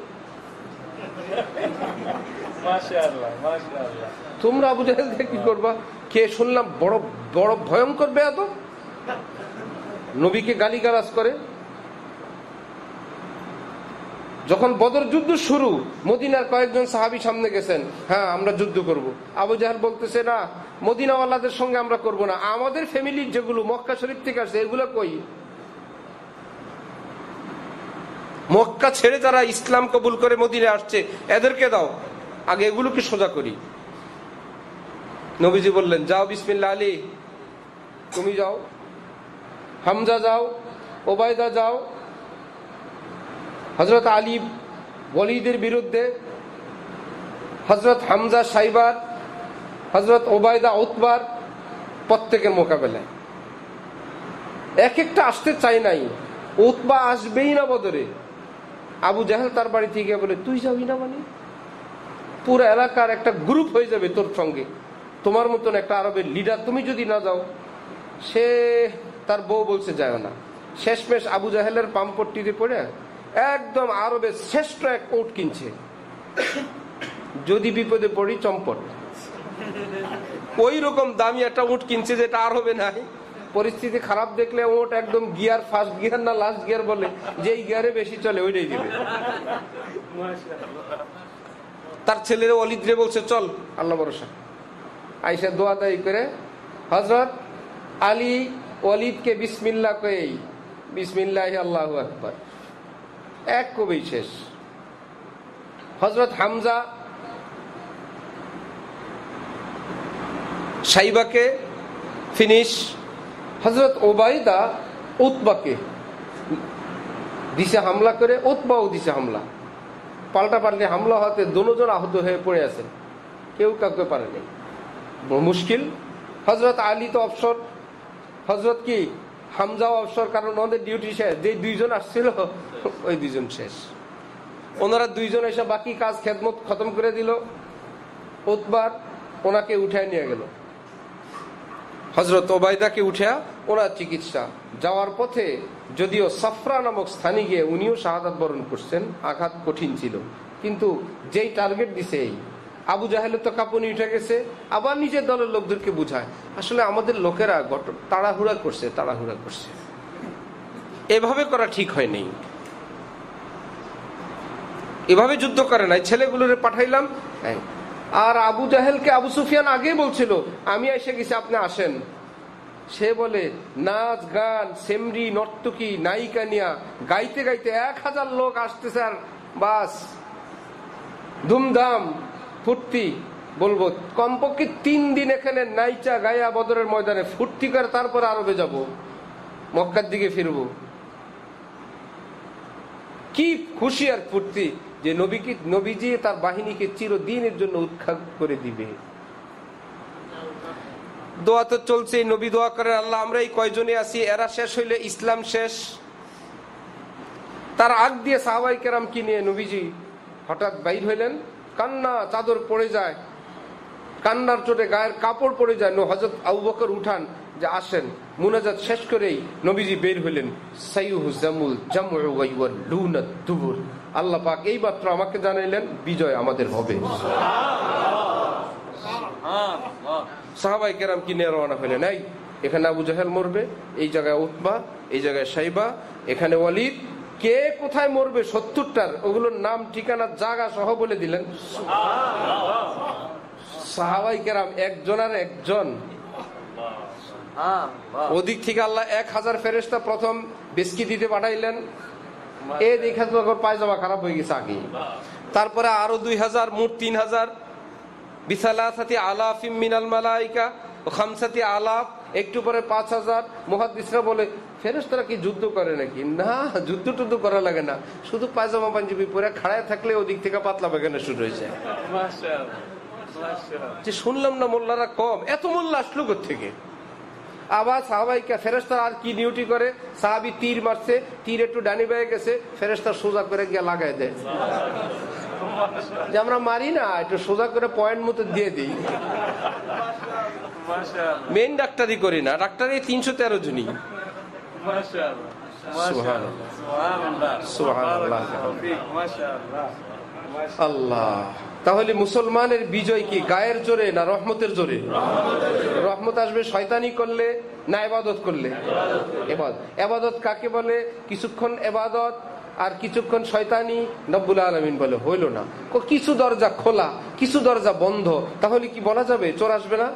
তোমরা আবু জাহেল দিয়ে কি করবা? কে শুনলাম বড় বড় ভয়ঙ্কর বেয়াদব, নবীকে গালিগালাজ করে। যখন বদর যুদ্ধ শুরু, মদিনার কয়েকজন সাহাবী সামনে গেছেন, হ্যাঁ আমরা যুদ্ধ করব। আবু জাহেল বলতেছে, না, মদিনাওয়ালাদের সঙ্গে আমরা করব না, আমাদের ফ্যামিলির যেগুলো মক্কা শরীফ থেকে আসছে এগুলো কই, মক্কা ছেড়ে যারা ইসলাম কবুল করে মদিনায় আসছে এদেরকে দাও, আগে এগুলোকে সোজা করি। নবীজি বললেন, যাও বিসমিল্লাহ আলী, তুমি যাও, হামজা যাও, ওবায়দা যাও। হযরত আলী ওয়ালিদের বিরুদ্ধে, হযরত হামজা সাইবার, হযরত ওবায়দা উতবার, প্রত্যেকের মোকাবেলায়। এক একটা আসতে চাই নাই, উতবা আসবেই না বদরে। আবু জাহেল তার বাড়ি থেকে বলে, তুই যাবি না মানে? পুরো এলাকার একটা গ্রুপ হয়ে যাবে তোর সঙ্গে, তোমার মতন একটা আরবের লিডার, তুমি যদি না যাও। সে তার বউ বলছে যায় না। শেষমেশ আবু জাহেলের পাম্পট্টিতে পড়ে একদম আরবের শ্রেষ্ঠ এক উট কিনছে, যদি বিপদে পড়ি চম্পট, ওই রকম দামি একটা উট কিনছে যেটা আরবে নাই। পরিস্থিতি খারাপ দেখলে ওট একদম গিয়ার, ফার্স্ট গিয়ার না লাস্ট গিয়ার বলে, যেই গিয়ারে বেশি চলে ওইটাই দিবে। তার ছেলের ওয়ালিদরে বলছে, চল আল্লাহ ভরসা। আয়েশা দোয়া দায়ী করে হযরত আলী ওয়ালিদকে বিসমিল্লাহ কই, বিসমিল্লাহ আল্লাহু আকবার, এক কবেই শেষ। হযরত হামজা সাইবাকে ফিনিশ। হযরত ওবায়দা উতবাকে দিশে হামলা করে, উতবাও দিশে হামলা, পাল্টা পাল্টে হামলা হতে দুজন আহত হয়ে পড়ে আছেন, কেউ কাউকে পারেনি, মুশকিল। হযরত আলী তো অবসর, হযরত কি হামজাও অবসর, কারণ ওদের ডিউটি শেষ। যে দুইজন আসছিল ওই দুইজন শেষ। ওনারা দুইজন এসে বাকি কাজ খেদমত খতম করে দিল। উতবার ওনাকে উঠায় নিয়ে গেল, হযরত ওবায়দাকে উঠা ওনার চিকিৎসা। যাওয়ার পথে যদিও সাফরা নামক স্থানে গিয়ে উনিও শাহাদাত বরণ করছেন, আঘাত কঠিন ছিল, কিন্তু যেই টার্গেট দিছে এই আবু জাহেলের তো কাঁপুনি উঠে গেছে। আবার নিজের দলের লোকদেরকে বুঝায়, আসলে আমাদের লোকেরা তাড়াহুড়া করছে, তাড়াহুড়া করছে, এভাবে করা ঠিক হয়নি, এভাবে যুদ্ধ করে নাই, ছেলেগুলোরে পাঠাইলাম। আর আবু জাহেলকে আবু সুফিয়ান আগে বলছিল, আমি এসে গেছি, আপনি আসেন। সে বলে, নাচ গান, সেমরি, নর্তকী, নায়িকা নিয়া গাইতে গাইতে 1000 লোক আসতেছে, আর বাস ধুমধাম ফুর্তি। বলবো কমপক্ষে 3 দিন এখানে নাইচা গায়া বদরের ময়দানে ফুর্তি করে তারপর আরবে যাব, মক্কার দিকে ফিরবো। কি খুশি আর ফুর্তি যে নবীজি তার বাহিনীকে চিরদিনের জন্য উৎখাত করে দিবে। দোয়া তো চলছে, নবী দোয়া করেন, আল্লাহ আমরা এই কয়জনে আছি, এরা শেষ হইলে ইসলাম শেষ। তার আগ দিয়ে সাহাবায়ে কেরাম কি নিয়ে নবীজি হঠাৎ বাইর হইলেন, কান্না, চাদর পড়ে যায়, কান্নার চোটে গায়ের কাপড় পড়ে যায়। হযরত আবু বকর উঠান যে আসেন। মুনাজাত শেষ করেই নবীজি বের হইলেন, সাইয়ুহজামুল জামউ ওয়া ইউল্লুনাদ দুবুর, আল্লাহ পাক এই মাত্র আমাকে জানাইলেন বিজয় আমাদের হবে। সাহাবায়ে কেরাম কি নিয়ে রওনা হলেন, এই এখানে আবু জাহেল মরবে, এই জায়গায় উতবা, এই জায়গায় সাইবা, এখানে ওয়ালিদ, কে কোথায় মরবে 70টার ওগুলোর নাম ঠিকানা জায়গা সহ বলে দিলেন। সাহাবাই কেরাম একজন আর একজন। ওদিক থেকে আল্লাহ 1000 ফেরেশতা প্রথম বিস্কি দিতে পাঠাইলেন, এ দেখে তো পায়জামা খারাপ হয়ে গেছে আগে। তারপরে আরো 2000, মোট 3000। বিসালাসাতি আলাফিম মিনাল মালাইকা ও খামসাতি আলাফ, একটু পরে 5000। মুহাদ্দিসরা বলে ফেরেশতারা কি যুদ্ধ করে নাকি? না, যুদ্ধ টুদ্ধ করা লাগে না, শুধু পায়জামা পাঞ্জাবি পরে খাড়ায় থাকলে ওদিক থেকে পাতলা পায়খানা শুরু হয়ে যায়। যে শুনলাম না মোল্লারা কম, এত মোল্লা আসলো কোত্থেকে? আবার সাহাবাইকে ফেরেশতারা আর কি ডিউটি করে, সাহাবী তীর মারছে, তীর একটু ডানি বেয়ে গেছে, ফেরেশতা সোজা করে গিয়ে লাগাই দেয়। যে আমরা মারি না, একটু সোজা করে পয়েন্ট মতো দিয়ে দিই। মেইন ডাক্তারি করি না, ডাক্তারি 313 জনই। আল্লাহ। তাহলে মুসলমানের বিজয় কি গায়ের জোরে না রহমতের জোরে? রহমত আসবে শয়তানি করলে না ইবাদত করলে? ইবাদত কাকে বলে? কিছুক্ষণ ইবাদত আর কিছুক্ষণ শয়তানি। রব্বুল আলামিন বলে হইল না, কিছু দরজা খোলা, কিছু দরজা বন্ধ। তাহলে কি বলা যাবে চোর আসবে না?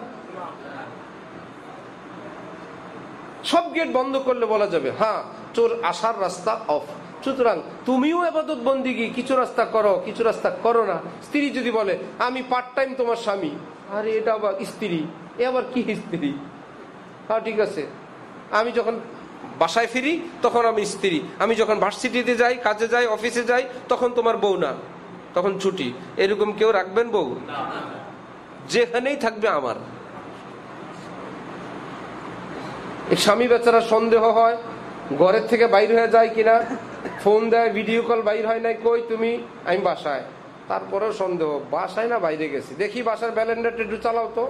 সব গেট বন্ধ করলে বলা যাবে হ্যাঁ চোর আসার রাস্তা অফ। সুতরাং তুমিও ইবাদত বন্দিগি কিছু রাস্তা করো, কিছু রাস্তা করো না। স্ত্রী যদি বলে আমি পার্ট টাইম তোমার স্বামী, আরে এটা আবার স্ত্রী, এ আবার কি স্ত্রী? হ্যাঁ ঠিক আছে, আমি যখন বাসায় ফিরি তখন আমি স্ত্রী, আমি যখন ভার্সিটিতে যাই, কাজে যাই, অফিসে যাই তখন তোমার বউ না, তখন ছুটি। এরকম কেউ রাখবেন বউ? যেখানেই থাকবে আমার। স্বামী বেচারা সন্দেহ হয়, ঘরের থেকে বাইর হয়ে যায় কিনা, ফোন দেয়, ভিডিও কল, বাইর হয় নাই, কই তুমি? আমি বাসায়। তারপরেও সন্দেহ, বাসায় না বাইরে গেছি, দেখি বাসার ব্যালেন্ডারটা একটু চালাও তো।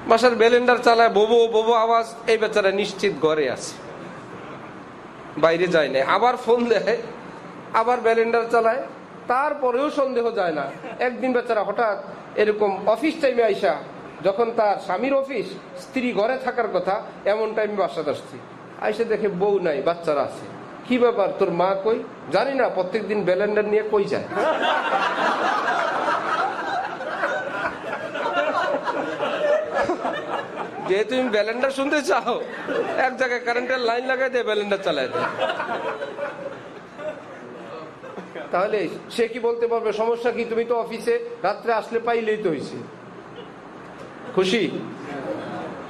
বাসার ব্যালেন্ডার চালায়, বোবো বোবো আওয়াজ, এই বেচারা নিশ্চিত ঘরে আছে, বাইরে যায় না। আবার ফোন দেয়, আবার ব্যালেন্ডার চালায়, তারপরেও সন্দেহ যায় না। একদিন বেচারা হঠাৎ এরকম অফিস টাইমে আইসা, যখন তার স্বামীর অফিস, স্ত্রী ঘরে থাকার কথা, এমন টাইমে বাসাতে আসছি, আইসা দেখে বউ নাই, বাচ্চারা আছে। কি ব্যাপার, তোর মা কই? জানি না, প্রত্যেকদিন ব্যালেন্ডার নিয়ে কই যায়। যে তুমি ব্যালেন্ডার শুনতে চাও, এক জায়গায় কারেন্টের লাইন লাগাই দে, ব্যালেন্ডার চালায় দে। তাহলে সে কি বলতে পারবে সমস্যা কি? তুমি তো অফিসে রাত্রে আসলে পাইলেই তো হয়েছে, খুশি।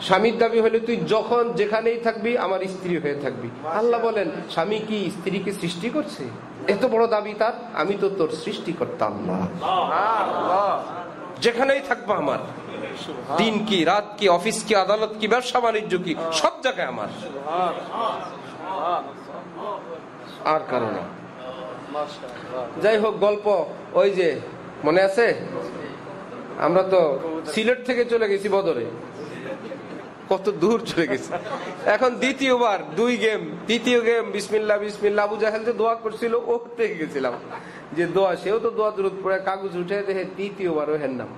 স্বামীর দাবি হলে তুই যখন যেখানেই থাকবি আমার স্ত্রী হয়ে থাকবি। আল্লাহ বলেন স্বামী কি স্ত্রীকে সৃষ্টি করছে? এত বড় দাবি তার, আমি তো তোর সৃষ্টিকর্তা আল্লাহ, যেখানেই থাকবো আমার। দিন কি রাত কি, অফিস কি, আদালত কি, ব্যবসা বাণিজ্য কি, সব জায়গায় আমার। আর কারণ যাই হোক, গল্প ওই যে মনে আছে, আমরা তো সিলেট থেকে চলে গেছি বদরে, কত দূর চলে গেছি। এখন দ্বিতীয়বার 2 গেম, তৃতীয় গেম বিসমিল্লাহ বিসমিল্লাহ। আবু জাহেল যে দোয়া করছিল ও থেকে গেছিলাম, যে দোয়া, সেও তো দোয়া দূরত পড়ে কাগজ উঠে দেখে তৃতীয়বার ওহের নাম।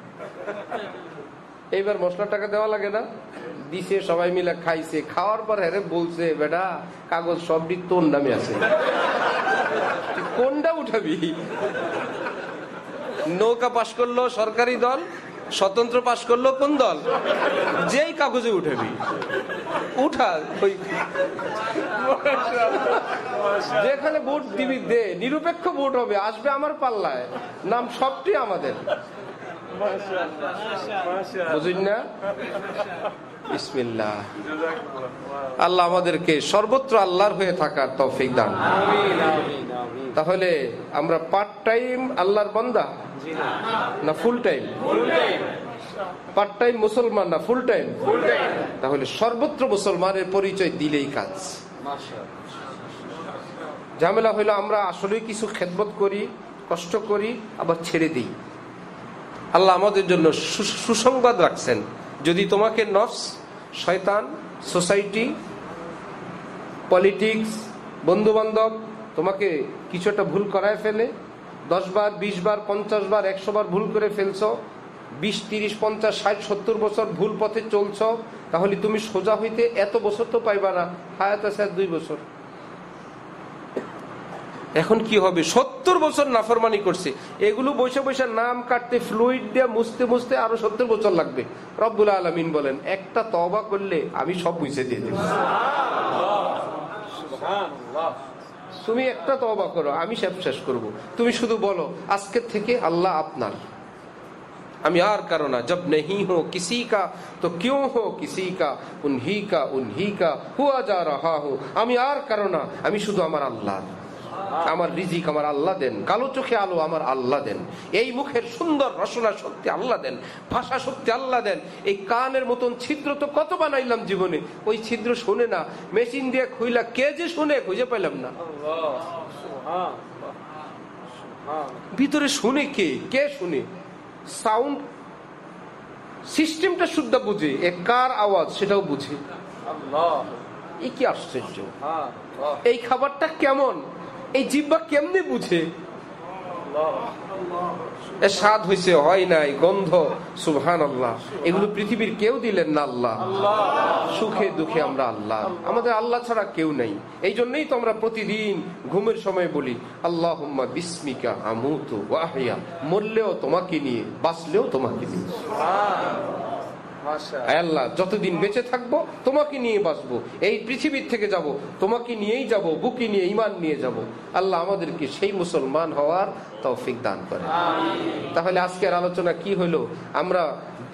এইবার মশলা টাকা দেওয়া লাগে না, দিছে, সবাই মিলে খাইছে। খাওয়ার পর হেরে বলছে বেটা কাগজ সবই তোর নামে আছে, কোনটা উঠাবি? নৌকা পাশ করলো সরকারি দল, স্বতন্ত্র পাশ করলো কোন দল? যেই কাগজে উঠাবি উঠা, ওই যেখানে ভোট দিবি দে, নিরপেক্ষ ভোট হবে, আসবে আমার পাল্লায়, নাম সবটি আমাদের। বুঝুন না? বিসমিল্লাহ। আল্লাহ আমাদেরকে সর্বত্র আল্লাহর হয়ে থাকার তৌফিক দান। তাহলে আমরা পার্ট টাইম আল্লাহর বান্দা না ফুল টাইম? পার্ট টাইম মুসলমান না ফুল টাইম? তাহলে সর্বত্র মুসলমানের পরিচয় দিলেই কাজ। ঝামেলা হইলো আমরা আসলে কিছু খেদমত করি, কষ্ট করি, আবার ছেড়ে দিই। আল্লাহ আমাদের জন্য সুসংবাদ রাখছেন, যদি তোমাকে নফস, শয়তান, সোসাইটি, পলিটিক্স, বন্ধু বান্ধব তোমাকে কিছুটা ভুল করায় ফেলে, 10 বার, 20 বার, 50 বার, 100 বার ভুল করে ফেলছো, 20, 30, 50, 60, 70 বছর ভুল পথে চলছ, তাহলে তুমি সোজা হইতে এত বছর তো পাইবা না, হায়াত আছে 2 বছর। এখন কি হবে? 70 বছর নাফরমানি করছে, এগুলো বসে বসে নাম কাটতে, ফ্লুইড দিয়ে মুছতে মুছতে আরো 70 বছর লাগবে। রব্বুল আলামিন বলেন, একটা তওবা করলে আমি সব মুছে দিয়ে দেব। তুমি একটা তওবা করো, আমি সব শেষ করব। তুমি শুধু বলো আজকের থেকে আল্লাহ আপনার, আমি আর কারো না। জব নেহি হো কিসি কা তো কিউ হো কিসি কা, উনহি কা হুয়া যা রাহা হো। আমি আর কারো না, আমি শুধু আমার আল্লাহ। আমার রিজিক আমার আল্লাহ দেন, কালো চোখে আলো আমার আল্লাহ দেন, এই মুখের সুন্দর রসনা শক্তি আল্লাহ দেন, ভাষা শক্তি আল্লাহ দেন, এই কানের মতন ছিদ্র তো কত বানাইলাম জীবনে, ওই ছিদ্র শুনে না, মেশিন দিয়ে খুইলা কে যে শুনে খুঁজে পাইলাম না। ভিতরে শুনে কে শুনে? সাউন্ড সিস্টেমটা শুদ্ধ বুঝে, এ কার আওয়াজ সেটাও বুঝে। এ কি আশ্চর্য! এই খাবারটা কেমন, এই জিহ্বা কেমনে বুঝে? স্বাদ হয়েছে, হয় নাই, গন্ধ, সুবহানাল্লাহ। এগুলো পৃথিবীর কেউ দিলেন না আল্লাহ। সুখে দুঃখে আমরা আল্লাহ, আমাদের আল্লাহ ছাড়া কেউ নাই। এই জন্যই তো আমরা প্রতিদিন ঘুমের সময় বলি আল্লাহুম্মা বিসমিকা আমুতু ওয়া আহইয়া, মরলেও তোমাকে নিয়ে, বাঁচলেও তোমাকে নিয়ে। আল্লাহ, যতদিন বেঁচে থাকবো তোমাকে নিয়ে বাঁচবো, এই পৃথিবীর থেকে যাব তোমাকে নিয়েই যাব, বুকে নিয়ে ঈমান নিয়ে যাব। আল্লাহ আমাদেরকে সেই মুসলমান হওয়ার তৌফিক দান করে। তাহলে আজকের আলোচনা কি হলো? আমরা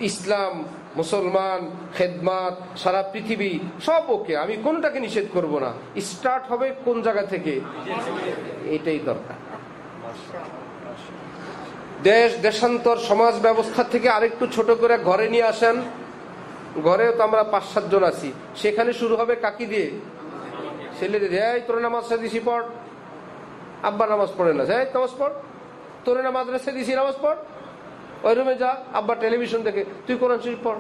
ইসলাম, মুসলমান, খেদমাত, সারা পৃথিবী সব ওকে, আমি কোনটাকে নিষেধ করব না। স্টার্ট হবে কোন জায়গা থেকে? এটাই দরকার। দেশ দেশান্তর সমাজ ব্যবস্থা থেকে আরেকটু ছোট করে ঘরে নিয়ে আসেন। ঘরেও তো আমরা 5-7 জন আছি, সেখানে শুরু হবে কাকি দিয়ে, ছেলেদের, এই তোর নামাজ দিছি পড়, আব্বা নামাজ পড়ে না, এই নামাজ পড়, তোর না মাদ্রাসা দিছি নামাজ পড়, ওই রুমে যা, আব্বা টেলিভিশন দেখে, তুই কোরআন শরীফ পড়,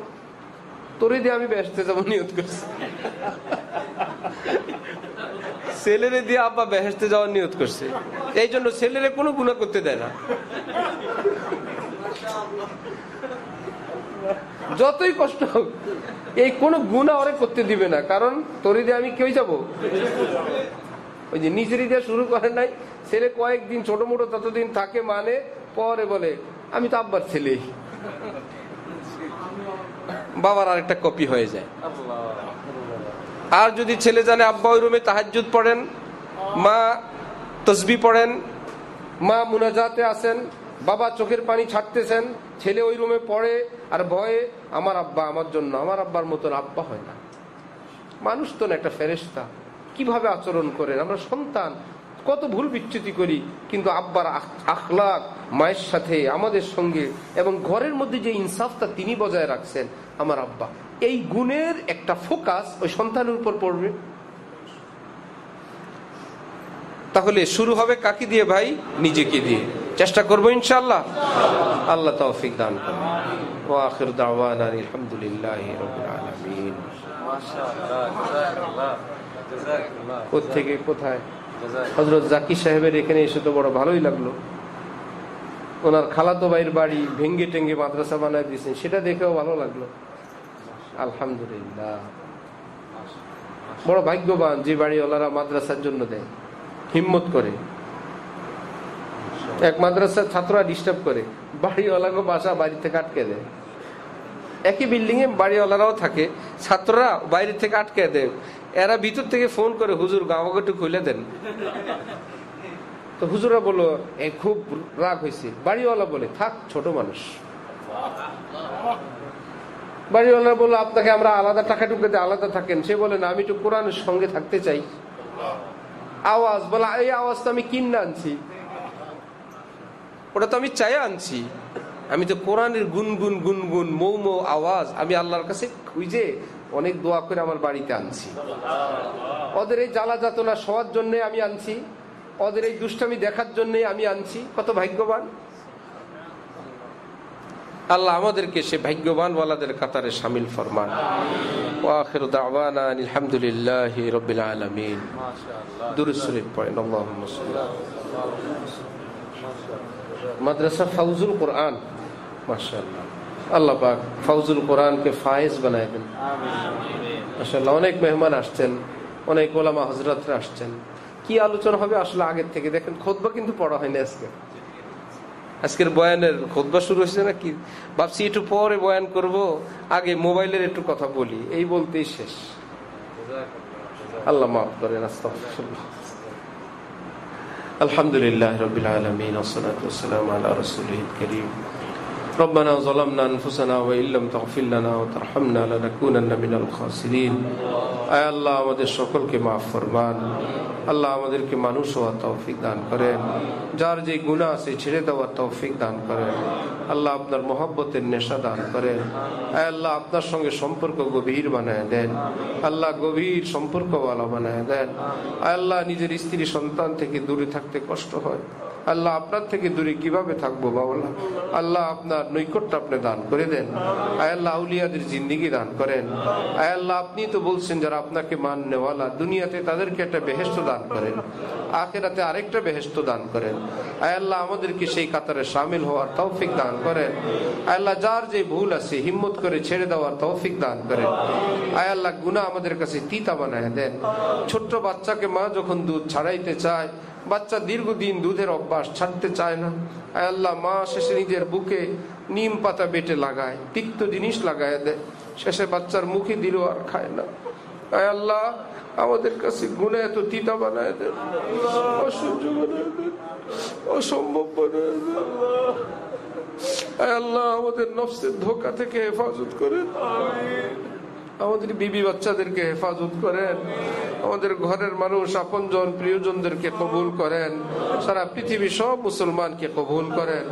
তোরই দিয়ে আমি বেহেশতে যাবো নিয়ত করছি। ছেলেরে দিয়ে আব্বা বেহেশতে যাওয়ার নিয়ত করছে, এই জন্য ছেলেরে কোনো গুনাহ করতে দেয় না। যতই কষ্ট হোক, এই কোনো গুনাহ ওরে করতে দিবে না, কারণ তোরই দিয়ে আমি কেউ যাবো। ওই যে নিজেরই দিয়ে শুরু করে নাই, ছেলে কয়েকদিন ছোট মোটো ততদিন থাকে, মানে পরে বলে আমি তো আব্বার ছেলে, বাবার আরেকটা কপি হয়ে যায়। আর যদি ছেলে জানে আব্বা ওই রুমে তাহাজ্জুদ পড়েন, মা তসবিহ পড়েন, মা মুনাজাতে আছেন, বাবা চোখের পানি ছাড়তেছেন, ছেলে ওই রুমে পড়ে আর ভয়ে আমার আব্বা আমার জন্য, আমার আব্বার মতন আব্বা হয় না। মানুষ তো না, একটা ফেরেশতা, কিভাবে আচরণ করেন। আমরা সন্তান কত ভুল বিচ্যুতি করি, কিন্তু আব্বার আখলাক, মায়ের সাথে আমাদের সঙ্গে, এবং ঘরের মধ্যে যে ইনসাফটা তিনি বজায় রাখছেন আমার আব্বা, এই গুণের একটা ফোকাস ওই সন্তানের উপর পড়বে। তাহলে শুরু হবে কাকে দিয়ে ভাই? নিজেকে দিয়ে। চেষ্টা করবো ইনশাআল্লাহ, আল্লাহ তৌফিক দান করুন। ওয়া আখির দাওয়ানা আলহামদুলিল্লাহি রাব্বিল আলামিন। কোত্থেকে কোথায়? হযরত জাকির সাহেবের এখানে এসে তো বড় ভালোই লাগলো। ওনার খালাতো ভাইয়ের বাড়ি ভেঙ্গে টেঙ্গে মাদ্রাসা বানায় দিয়েছেন, সেটা দেখেও ভালো লাগলো। আলহামদুলিল্লাহ, বড় ভাগ্যবান যে বাড়িওয়ালারা মাদ্রাসার জন্য দেয়, হিম্মত করে। এক মাদ্রাসার ছাত্ররা ডিস্টার্ব করে, বাড়িওয়ালাকে বাসা বাড়ি থেকে আটকে দেয়। একই বিল্ডিং এ বাড়িওয়ালারাও থাকে, ছাত্ররা বাইরে থেকে আটকে দেয়। এরা ভিতর থেকে ফোন করে, হুজুর গাঁওয়াগটু খুলে দেন। তো হুজুরা বললো খুব রাগ হয়েছে। বাড়িওয়ালা বলে থাক, ছোট মানুষ। বাড়িওয়ালা বললো আপনাকে আমরা আলাদা টাকা টুকাতে আলাদা থাকেন। সে বলে না, আমি একটু কোরআনের সঙ্গে থাকতে চাই। আওয়াজ বলা, এই আওয়াজ তো আমি কিনে আনছি, ওটা তো আমি চাই আনছি। আমি তো কোরআনের গুনগুন গুনগুন মৌ মৌ আওয়াজ আমি আল্লাহর কাছে খুঁজে অনেক দোয়া করে আমার বাড়িতে আনছি। ওদের এই জ্বালা যাতনা সবার জন্য আমি আনছি, ওদের এই দুষ্টামি দেখার জন্য আমি আনছি। কত ভাগ্যবান আল্লাহ আমাদেরকে সে ভাগ্যবান ওয়ালাদের কাতারে শামিল ফরমান। ওয়া আখিরু দাওয়ানা আলহামদুলিল্লাহি রাব্বিল আলামিন। দুরূদ শরীফ পড়েন। আল্লাহুম্মা সাল্লি। মাদ্রাসা ফাউজুল কোরআন, মাশাআল্লাহ। আল্লাহ পাক ফাউজুল কোরআনকে ফায়েজ বানায় দেন। মাশাআল্লাহ, অনেক মেহমান আসছেন, অনেক ওলামা হযরতরা আসছেন। কি আলোচনা হবে আসলে আগের থেকে দেখেন, খুতবা কিন্তু পড়া হয়নি আজকের বয়ানের খুতবা শুরু হয়েছে নাকি ভাবছি একটু পরে বয়ান করব, আগে মোবাইলের একটু কথা বলি, এই বলতেই শেষ। আল্লাহ মাফ করেন। আস্তাগফিরুল্লাহ। আলহামদুলিল্লাহ রাব্বিল আলামিন ওয়াসসালাতু ওয়াসসালামু আলা রাসূলিল কারীম। ربنا ظلمنا أنفسنا وإن لم تغفر لنا وترحمنا لنكونن من الخاسرين। আয় আল্লাহ আমাদের সকলকে মাফ ফরমান। আল্লাহ আমাদেরকে মানুষ হওয়ার তৌফিক দান করেন, যার যে গুনাহ আছে ছেড়ে দেওয়ার তৌফিক দান করেন। আল্লাহ আপনার মহব্বতের নেশা দান করেন। আয় আল্লাহ আপনার সঙ্গে সম্পর্ক গভীর বানায় দেন। আল্লাহ গভীর সম্পর্কওয়ালা বানায় দেন। আয় আল্লাহ নিজের স্ত্রী সন্তান থেকে দূরে থাকতে কষ্ট হয়, আল্লাহ আপনার থেকে দূরে কিভাবে থাকবো বাবলা, আল্লাহ আপনার নৈকট্য আপনি দান করে দেন। আয় আল্লাহ আউলিয়াদের জিন্দেগি দান করেন। আয় আল্লাহ আপনি তো বলছেন যারা আপনাকে মাননেওয়ালা, দুনিয়াতে তাদেরকে একটা বেহেশত দান করেন, আখিরাতে আরেকটা বেহেশত দান করেন। আয় আল্লাহ আমাদেরকে সেই কাতারে শামিল হওয়ার তৌফিক দান করেন। আয় আল্লাহ যার যে ভুল আছে হিম্মত করে ছেড়ে দেওয়ার তৌফিক দান করেন। আয় আল্লাহ গুনাহ আমাদের কাছে তিতা বানায় দেন। ছোট্ট বাচ্চাকে মা যখন দুধ ছাড়াইতে চায়, বাচ্চা দীর্ঘদিন দুধের অভ্যাস ছাড়তে চায় না। আয় আল্লাহ মা শেষে নিজের বুকে নিম পাতা বেটে লাগায়, তিক্ত জিনিস লাগায় দেয়, শেষে বাচ্চার মুখে দিল আর খায় না। আয় আল্লাহ আমাদের কাছে গুনাহ এত তিতা বানায় দেন, অসহ্য বানায় দেন, অসম্ভব বানায় দেন। আয় আল্লাহ আমাদের নফসের ধোঁকা থেকে হেফাজত করেন, আমাদের বিবি বাচ্চাদেরকে হেফাজত করেন, আমাদের ঘরের মানুষ আপনজন প্রিয়জনদেরকে কবুল করেন, সারা পৃথিবী সব মুসলমানকে কবুল করেন।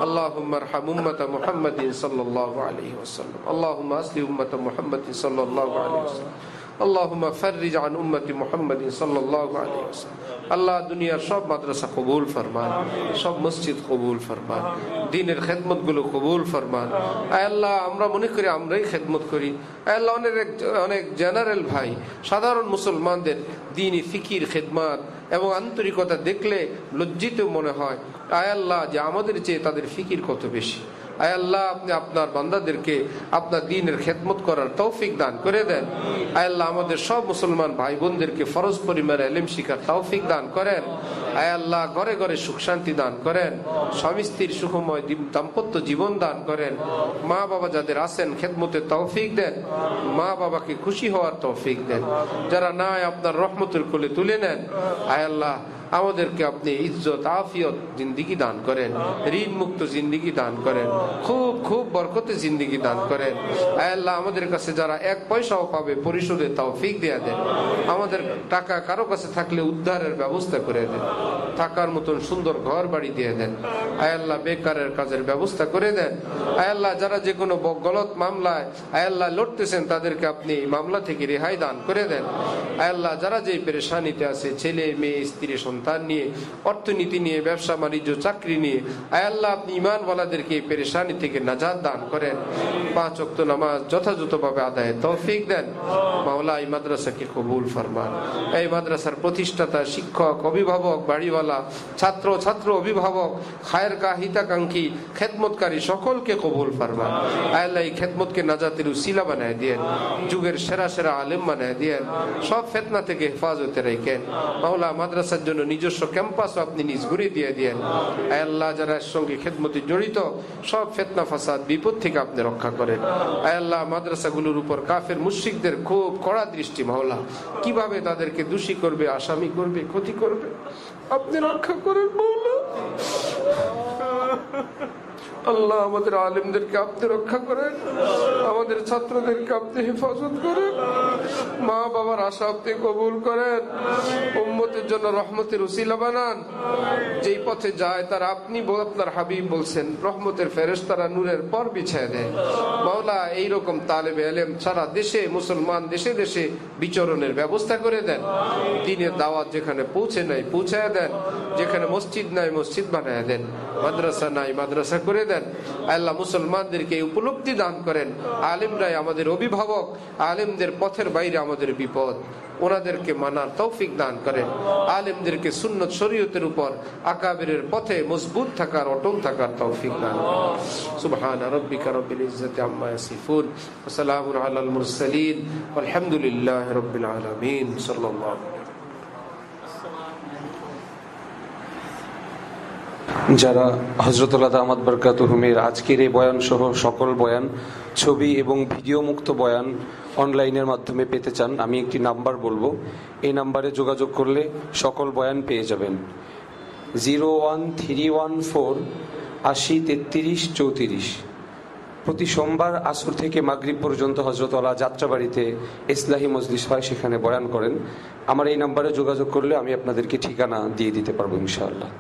আল্লাহুম্মা আরহাম উম্মাতা মুহাম্মাদিন সাল্লাল্লাহু আলাইহি ওয়াসাল্লাম। আল্লাহুম্মা আসলি উম্মাতা মুহাম্মাদিন সাল্লাল্লাহু আলাইহি ওয়াসাল্লাম। আল্লাহুম্মা ফাররিজ আন উম্মতি মুহাম্মাদিন সাল্লাল্লাহু আলাইহি ওয়াসাল্লাম। আল্লাহ দুনিয়ার সব মাদ্রাসা কবুল ফরমান, সব মসজিদ কবুল ফরমান, দ্বীনের খেদমত গুলো কবুল ফরমান। আয় আল্লাহ আমরা মনে করি আমরাই খেদমত করি, আয় আল্লাহ অনেক জেনারেল ভাই সাধারণ মুসলমানদের দ্বীনি ফিকির খেদমত এবং আন্তরিকতা দেখলে লজ্জিত মনে হয়। আয় আল্লাহ যে আমাদের চেয়ে তাদের ফিকির কত বেশি। আয় আল্লাহ আপনি আপনার বান্দাদেরকে আপনার দ্বীনের খেদমত করার তৌফিক দান করে দেন। আয় আল্লাহ আমাদের সব মুসলমান ভাই বোনদেরকে ফরজ পরিমাণে ইলম শিখার তৌফিক দান করেন। আয় আল্লাহ ঘরে ঘরে সুখ শান্তি দান করেন, স্বামী স্ত্রীর সুখময় দাম্পত্য জীবন দান করেন। মা বাবা যাদের আছেন খেদমতের তৌফিক দেন, মা বাবাকে খুশি হওয়ার তৌফিক দেন। যারা নাই আপনার রহমতের কোলে তুলে নেন। আয় আল্লাহ আমাদেরকে আপনি ইজ্জত আফিয়ত জিন্দিগি দান করেন, ঋণ মুক্ত জিন্দিগি দান করেন, খুব খুব বরকতে জিন্দিগি দান করেন। আয় আল্লাহ আমাদের কাছে যারা এক পয়সাও পাবে পরিশোধের তৌফিক দেয়া দেন। আমাদের টাকা কারো কাছে থাকলে উদ্ধারের ব্যবস্থা করে দেন, থাকার মতন সুন্দর ঘর বাড়ি দিয়ে দেন। আয় আল্লাহ বেকারের কাজের ব্যবস্থা করে দেন। আয় আল্লাহ যারা যে কোনো গলত মামলায় আয় আল্লাহ লড়তেছেন তাদেরকে আপনি মামলা থেকে রেহাই দান করে দেন। আয় আল্লাহ যারা যেই পেরেশানিতে আছে, ছেলে মেয়ে স্ত্রী সন্তান নিয়ে, অর্থনীতি নিয়ে, ব্যবসা বাণিজ্য চাকরি নিয়ে, আয় আল্লাহ আপনি ঈমানওয়ালাদেরকে এই পেরেশানি থেকে নাজাত দান করেন। 5 ওয়াক্ত নামাজ যথাযথভাবে আদায়ে তৌফিক দেন। মাওলা এই মাদ্রাসাকে কবুল ফরমান। এই মাদ্রাসার প্রতিষ্ঠাতা, শিক্ষক, অভিভাবক, বাড়িওয়ালা, ছাত্র ছাত্র, অভিভাবক, খায়েরকা হিতাকাঙ্ক্ষী, খেদমতকারী সকলকে কবুল ফরমান। আয় আল্লাহ এই খেদমতকে নাজাতের উসিলা বানায় দিয়েন, যুগের সেরা সেরা আলেম বানায় দিয়েন, সব ফিতনা থেকে হেফাজতে রাখেন। মাওলা মাদ্রাসার জন্য নিজস্ব ক্যাম্পাসও আপনি নিজ ঘুরে দিয়ে দিয়েন। আয় আল্লাহ যারা এর সঙ্গে খেদমতে জড়িত সব ফিতনা ফাসাদ বিপদ থেকে আপনি রক্ষা করেন। আয় আল্লাহ মাদ্রাসাগুলোর উপর কাফের মুশরিকদের খুব কড়া দৃষ্টি, মাওলা কিভাবে তাদেরকে দোষী করবে, আসামি করবে, ক্ষতি করবে, আপনি রক্ষা করেন মাওলা। আল্লাহ আমাদের আলেমদেরকে আপনি রক্ষা করেন, আমাদের ছাত্রদেরকে আপনি হেফাজত করেন, মা বাবার আশা আপনি কবুল করেন, উম্মতের জন্য রহমতের উসিলা বানান। যেই পথে যায় তারা আপনি আপনার হাবিব বলছেন রহমতের ফেরেশতারা নূরের পর বিছায় দেয়। মাওলা এইরকম তালেবে ইলম সারা দেশে, মুসলমান দেশে দেশে বিচরণের ব্যবস্থা করে দেন। দ্বীনের দাওয়াত যেখানে পৌঁছে নাই পৌঁছায় দেন, যেখানে মসজিদ নাই মসজিদ বানায় দেন, মাদ্রাসা নাই মাদ্রাসা করে দেন। দেন। আল্লাহ মুসলমানদেরকে এই উপলব্ধি দান করেন, আলেমরাই আমাদের অভিভাবক, আলেমদের পথের বাইরে আমাদের বিপদ, ওনাদেরকে মানার তৌফিক দান করেন। আলেমদেরকে সুন্নত শরীয়তের উপর আকাবিরের পথে মজবুত থাকার, অটল থাকার তৌফিক দান করেন। সুবহান রাব্বিকা রব্বিল ইজ্জাতি আম্মা ইয়াসিফুন ওয়া সালামুন আলাল মুরসালিন ওয়ালহামদুলিল্লাহি রাব্বিল আলামিন। সাল্লাল্লাহু। যারা হযরতুল্লাহ দামাত বরকাতুহুমের আজকের এই বয়ান সহ সকল বয়ান, ছবি এবং ভিডিও মুক্ত বয়ান অনলাইনের মাধ্যমে পেতে চান, আমি একটি নাম্বার বলবো, এই নাম্বারে যোগাযোগ করলে সকল বয়ান পেয়ে যাবেন। 01314 80 33 34। প্রতি সোমবার আসর থেকে মাগরিব পর্যন্ত হযরতওয়ালা যাত্রাবাড়িতে ইসলাহি মজলিস হয়, সেখানে বয়ান করেন। আমার এই নাম্বারে যোগাযোগ করলে আমি আপনাদেরকে ঠিকানা দিয়ে দিতে পারবো ইনশাআল্লাহ।